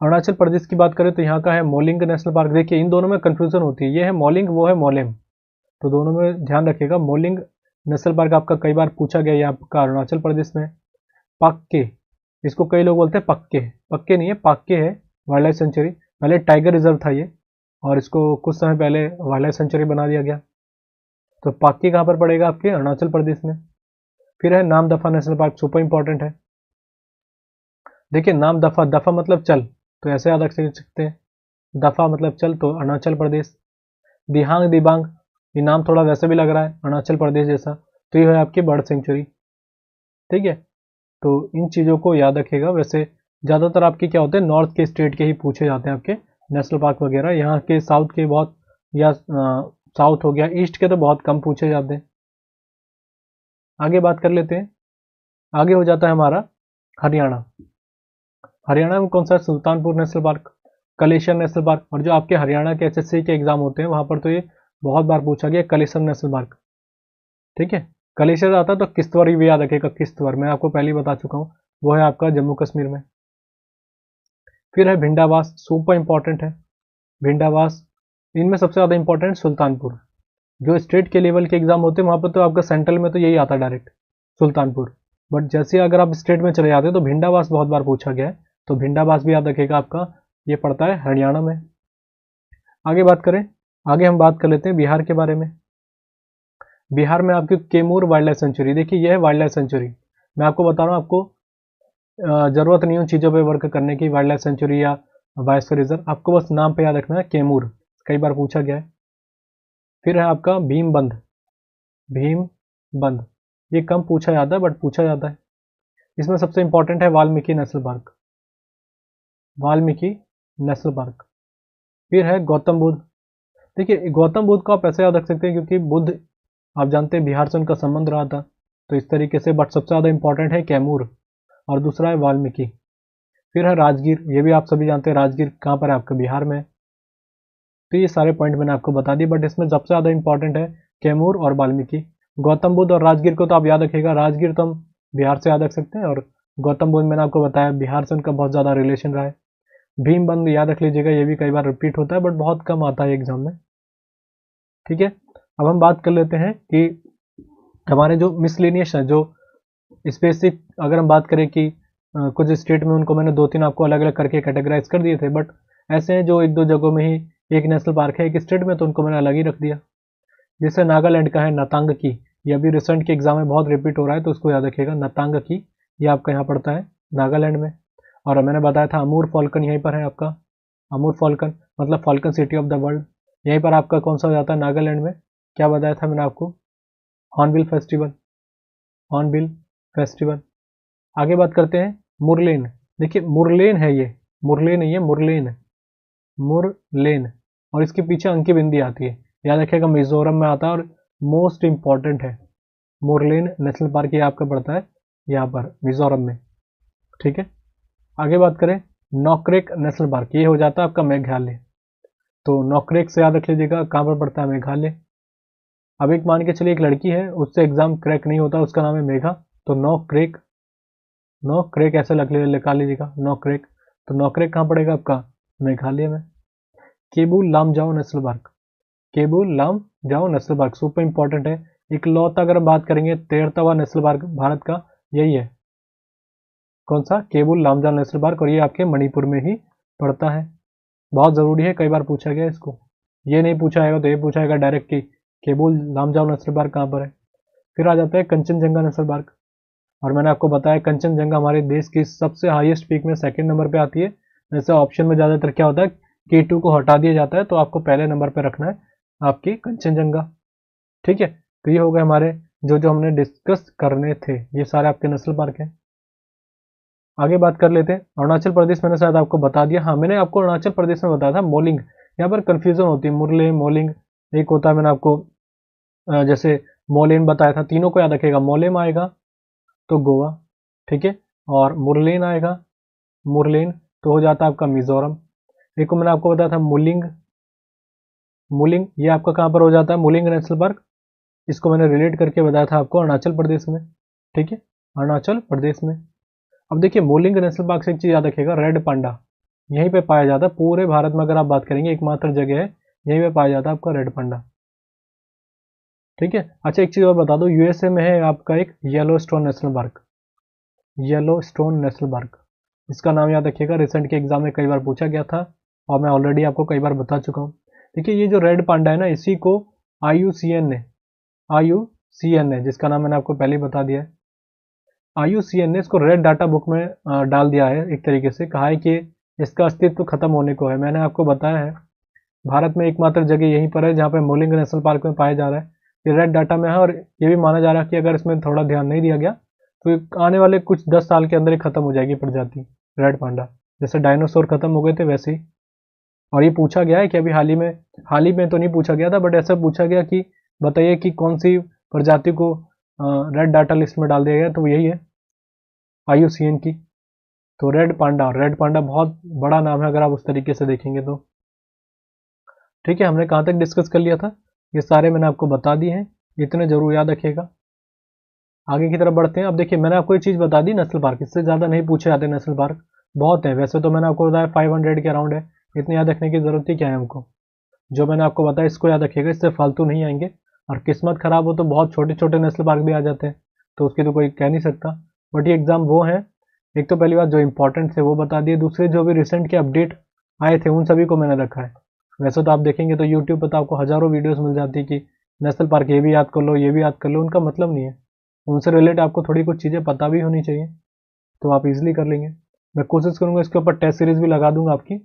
अरुणाचल प्रदेश की बात करें तो यहाँ का है मोलिंग नेशनल पार्क। देखिए इन दोनों में कंफ्यूजन होती है, ये है मोलिंग, वो है मोलेम, तो दोनों में ध्यान रखिएगा। मोलिंग नेशनल पार्क आपका कई बार पूछा गया, ये आपका अरुणाचल प्रदेश में। पाक्के, इसको कई लोग बोलते हैं पक्के, पक्के नहीं है, पाक्के है वाइल्ड लाइफ सेंचुरी। पहले टाइगर रिजर्व था ये, और इसको कुछ समय पहले वाइल्ड लाइफ सेंचुरी बना दिया गया। तो पाक्के कहाँ पर पड़ेगा, आपके अरुणाचल प्रदेश में। फिर है Namdapha national park, super important है। देखिए नाम दफा, दफा मतलब चल, तो ऐसे याद रख सकते हैं, दफा मतलब चल, तो अरुणाचल प्रदेश। दिहांग दिबांग, ये नाम थोड़ा वैसे भी लग रहा है अरुणाचल प्रदेश जैसा, तो ये है आपकी बर्ड सेंचुरी, ठीक है। तो इन चीज़ों को याद रखिएगा। वैसे ज़्यादातर आपके क्या होते हैं, नॉर्थ के स्टेट के ही पूछे जाते हैं आपके नेशनल पार्क वगैरह। यहाँ के साउथ के बहुत, या साउथ हो गया, ईस्ट के तो बहुत कम पूछे जाते हैं। आगे बात कर लेते हैं। आगे हो जाता है हमारा हरियाणा। हरियाणा में कौन सा है? Sultanpur national park, Kalesar national park. और जो आपके हरियाणा के एसएससी के एग्जाम होते हैं वहां पर तो ये बहुत बार पूछा गया, कलेसर नेशनल पार्क। ठीक है, कलेसर आता है तो किश्तवाड़ भी याद रखेगा, किश्तवाड़ मैं आपको पहले ही बता चुका हूँ, वो है आपका जम्मू कश्मीर में। फिर है भिंडावास, सुपर इंपॉर्टेंट है भिंडावास। इनमें सबसे ज्यादा इंपॉर्टेंट सुल्तानपुर। जो स्टेट के लेवल के एग्जाम होते हैं वहां पर तो आपका सेंट्रल में तो यही आता है डायरेक्ट, सुल्तानपुर। बट जैसे अगर आप स्टेट में चले जाते हैं तो भिंडावास बहुत बार पूछा गया है, तो भिंडावास भी याद रखेगा आपका, ये पड़ता है हरियाणा में। आगे बात करें, आगे हम बात कर लेते हैं बिहार के बारे में। बिहार में आपकी कैमूर वाइल्ड लाइफ सेंचुरी, देखिए यह है वाइल्ड लाइफ सेंचुरी। मैं आपको बता रहा हूँ, आपको जरूरत नहीं उन चीज़ों पे वर्क करने की, वाइल्ड लाइफ सेंचुरी या बायोस्फीयर रिजर्व, आपको बस नाम पे याद रखना है कैमूर, कई बार पूछा गया है। फिर है आपका भीमबंध, भीमबंध ये कम पूछा जाता है बट पूछा जाता है। इसमें सबसे इंपॉर्टेंट है Valmiki national park, Valmiki national park. फिर है गौतम बुद्ध। देखिए गौतम बुद्ध को आप ऐसे याद रख सकते हैं क्योंकि बुद्ध आप जानते हैं बिहार से उनका संबंध रहा था, तो इस तरीके से। बट सबसे ज़्यादा इंपॉर्टेंट है कैमूर और दूसरा है वाल्मीकि। फिर है राजगीर, ये भी आप सभी जानते हैं राजगीर कहाँ पर है, आपका बिहार में। तो ये सारे पॉइंट मैंने आपको बता दिए, बट इसमें सबसे ज़्यादा इंपॉर्टेंट है कैमूर और वाल्मीकि। गौतम बुद्ध और राजगीर को तो आप याद रखिएगा, राजगीर तो हम बिहार से याद रख सकते हैं, और गौतम बुद्ध मैंने आपको बताया बिहार से उनका बहुत ज़्यादा रिलेशन रहा है। भीमबंध याद रख लीजिएगा, ये भी कई बार रिपीट होता है बट बहुत कम आता है एग्जाम में। ठीक है, अब हम बात कर लेते हैं कि हमारे जो मिसलेनियस है, जो स्पेसिफिक, अगर हम बात करें कि कुछ स्टेट में उनको मैंने 2-3 आपको अलग अलग करके कैटेगराइज कर दिए थे, बट ऐसे हैं जो 1-2 जगहों में ही एक नेशनल पार्क है एक स्टेट में, तो उनको मैंने अलग ही रख दिया। जैसे नागालैंड का है नतांग की, ये अभी रिसेंट के एग्जाम में बहुत रिपीट हो रहा है, तो उसको याद रखिएगा नतांग की, ये आपका यहाँ पड़ता है नागालैंड में। और मैंने बताया था अमूर फॉल्कन यहीं पर है आपका, अमूर फॉल्कन मतलब Falcon city of the world, यहीं पर आपका कौन सा हो जाता है नागालैंड में। क्या बताया था मैंने आपको, हॉर्नबिल फेस्टिवल, हॉर्नबिल फेस्टिवल। आगे बात करते हैं मुरलेन। देखिए मुरलेन है ये, मुरलेन नहीं है, मुरलेन, मुरलेन। और इसके पीछे अंकी बिंदी आती है, याद रखिएगा मिजोरम में आता है और मोस्ट इंपॉर्टेंट है। मुरलेन नेशनल पार्क ये आपका पड़ता है यहाँ पर मिजोरम में। ठीक है, आगे बात करें नॉकरेक नेशनल पार्क, ये हो जाता है आपका मेघालय। तो नॉकरेक से याद रख लीजिएगा कहाँ पर पड़ता है, मेघालय। अब एक मान के चलिए एक लड़की है, उससे एग्जाम क्रैक नहीं होता, उसका नाम है मेघा, तो नॉकरेक, नॉकरेक ऐसे लिखा लीजिएगा नॉकरेक। तो नॉकरेक कहाँ पड़ेगा आपका, मेघालय में। Keibul Lamjao national park, Keibul Lamjao national park super important है। इकलौता अगर हम बात करेंगे 13वां नेशनल पार्क भारत का यही है, कौन सा, केबुल लामजाओ नेशनल पार्क, और ये आपके मणिपुर में ही पड़ता है। बहुत ज़रूरी है, कई बार पूछा गया इसको, ये नहीं पूछा जाएगा तो ये पूछा जाएगा डायरेक्ट कि केबुल लामजाओ नेशनल पार्क कहाँ पर है। फिर आ जाता है कंचनजंगा नेशनल पार्क, और मैंने आपको बताया कंचनजंगा हमारे देश की सबसे हाईएस्ट पीक में सेकंड नंबर पे आती है। जैसे ऑप्शन में ज़्यादातर क्या होता है, K2 को हटा दिया जाता है, तो आपको पहले नंबर पे रखना है आपकी कंचनजंगा। ठीक है, तो ये हो गए हमारे जो जो हमने डिस्कस करने थे, ये सारे आपके नेशनल पार्क हैं। आगे बात कर लेते हैं अरुणाचल प्रदेश, मैंने शायद आपको बता दिया, हाँ मैंने आपको अरुणाचल प्रदेश में बताया था मोलिंग, यहाँ पर कंफ्यूजन होती है, मुरले मोलिंग एक होता है, मैंने आपको जैसे मोलेन बताया था, तीनों को याद रखेगा, मोलेम आएगा तो गोवा, ठीक है, और मुरलेन आएगा, मुरलेन तो हो जाता है आपका मिजोरम। एक को मैंने आपको बताया था मुलिंग, मुलिंग ये आपका कहाँ पर हो जाता है, मुलिंग नेशनल पार्क, इसको मैंने रिलेट करके बताया था आपको अरुणाचल प्रदेश में। ठीक है, अरुणाचल प्रदेश में। अब देखिए मोलिंग नेशनल पार्क से एक चीज़ याद रखिएगा, रेड पांडा यहीं पे पाया जाता है, पूरे भारत में अगर आप बात करेंगे एकमात्र जगह है यहीं पे पाया जाता है आपका रेड पांडा। ठीक है, अच्छा एक चीज़ और बता दो, यूएसए में है आपका एक yellow stone national park, yellow stone national park, इसका नाम याद रखिएगा, रिसेंट के एग्जाम में कई बार पूछा गया था और मैं ऑलरेडी आपको कई बार बता चुका हूँ। देखिए ये जो रेड पांडा है ना, इसी को IUCN ने जिसका नाम मैंने आपको पहले ही बता दिया है, IUCN ने इसको रेड डाटा बुक में डाल दिया है, एक तरीके से कहा है कि इसका अस्तित्व खत्म होने को है। मैंने आपको बताया है भारत में एकमात्र जगह यहीं पर है जहाँ पे मोलिंग नेशनल पार्क में पाया जा रहा है, ये रेड डाटा में है, और ये भी माना जा रहा है कि अगर इसमें थोड़ा ध्यान नहीं दिया गया तो आने वाले कुछ 10 साल के अंदर ही खत्म हो जाएगी प्रजाति, रेड पांडा। जैसे डायनासोर खत्म हो गए थे वैसे ही। और ये पूछा गया है कि अभी हाल ही में तो नहीं पूछा गया था, बट ऐसा पूछा गया कि बताइए कि कौन सी प्रजाति को रेड डाटा लिस्ट में डाल दिया गया, तो यही है IUCN की। तो रेड पांडा बहुत बड़ा नाम है अगर आप उस तरीके से देखेंगे तो। ठीक है, हमने कहाँ तक डिस्कस कर लिया था, ये सारे मैंने आपको बता दिए हैं, इतने जरूर याद रखिएगा। आगे की तरफ बढ़ते हैं। अब देखिए मैंने आपको ये चीज़ बता दी, नेशनल पार्क, इससे ज़्यादा नहीं पूछे जाते नेशनल पार्क, बहुत है वैसे तो, मैंने आपको बताया 500 के अराउंड है, इतने याद रखने की ज़रूरत ही क्या है हमको। जो मैंने आपको बताया इसको याद रखिएगा, इससे फालतू नहीं आएंगे। और किस्मत खराब हो तो बहुत छोटे छोटे नेशनल पार्क भी आ जाते हैं, तो उसकी तो कोई कह नहीं सकता। बट ये एग्ज़ाम वो है, एक तो पहली बात जो इंपॉर्टेंट थे वो बता दिए, दूसरे जो भी रिसेंट के अपडेट आए थे उन सभी को मैंने रखा है। वैसे तो आप देखेंगे तो यूट्यूब पर तो आपको हज़ारों वीडियोस मिल जाती है कि नेशनल पार्क ये भी याद कर लो, ये भी याद कर लो, उनका मतलब नहीं है। उनसे रिलेटेड आपको थोड़ी कुछ चीज़ें पता भी होनी चाहिए, तो आप इजीली कर लेंगे। मैं कोशिश करूंगा इसके ऊपर टेस्ट सीरीज भी लगा दूंगा आपकी।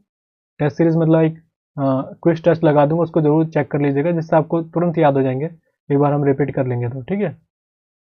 टेस्ट सीरीज मतलब एक क्विज टेस्ट लगा दूंगा, उसको जरूर चेक कर लीजिएगा, जिससे आपको तुरंत याद हो जाएंगे, एक बार हम रिपीट कर लेंगे तो। ठीक है।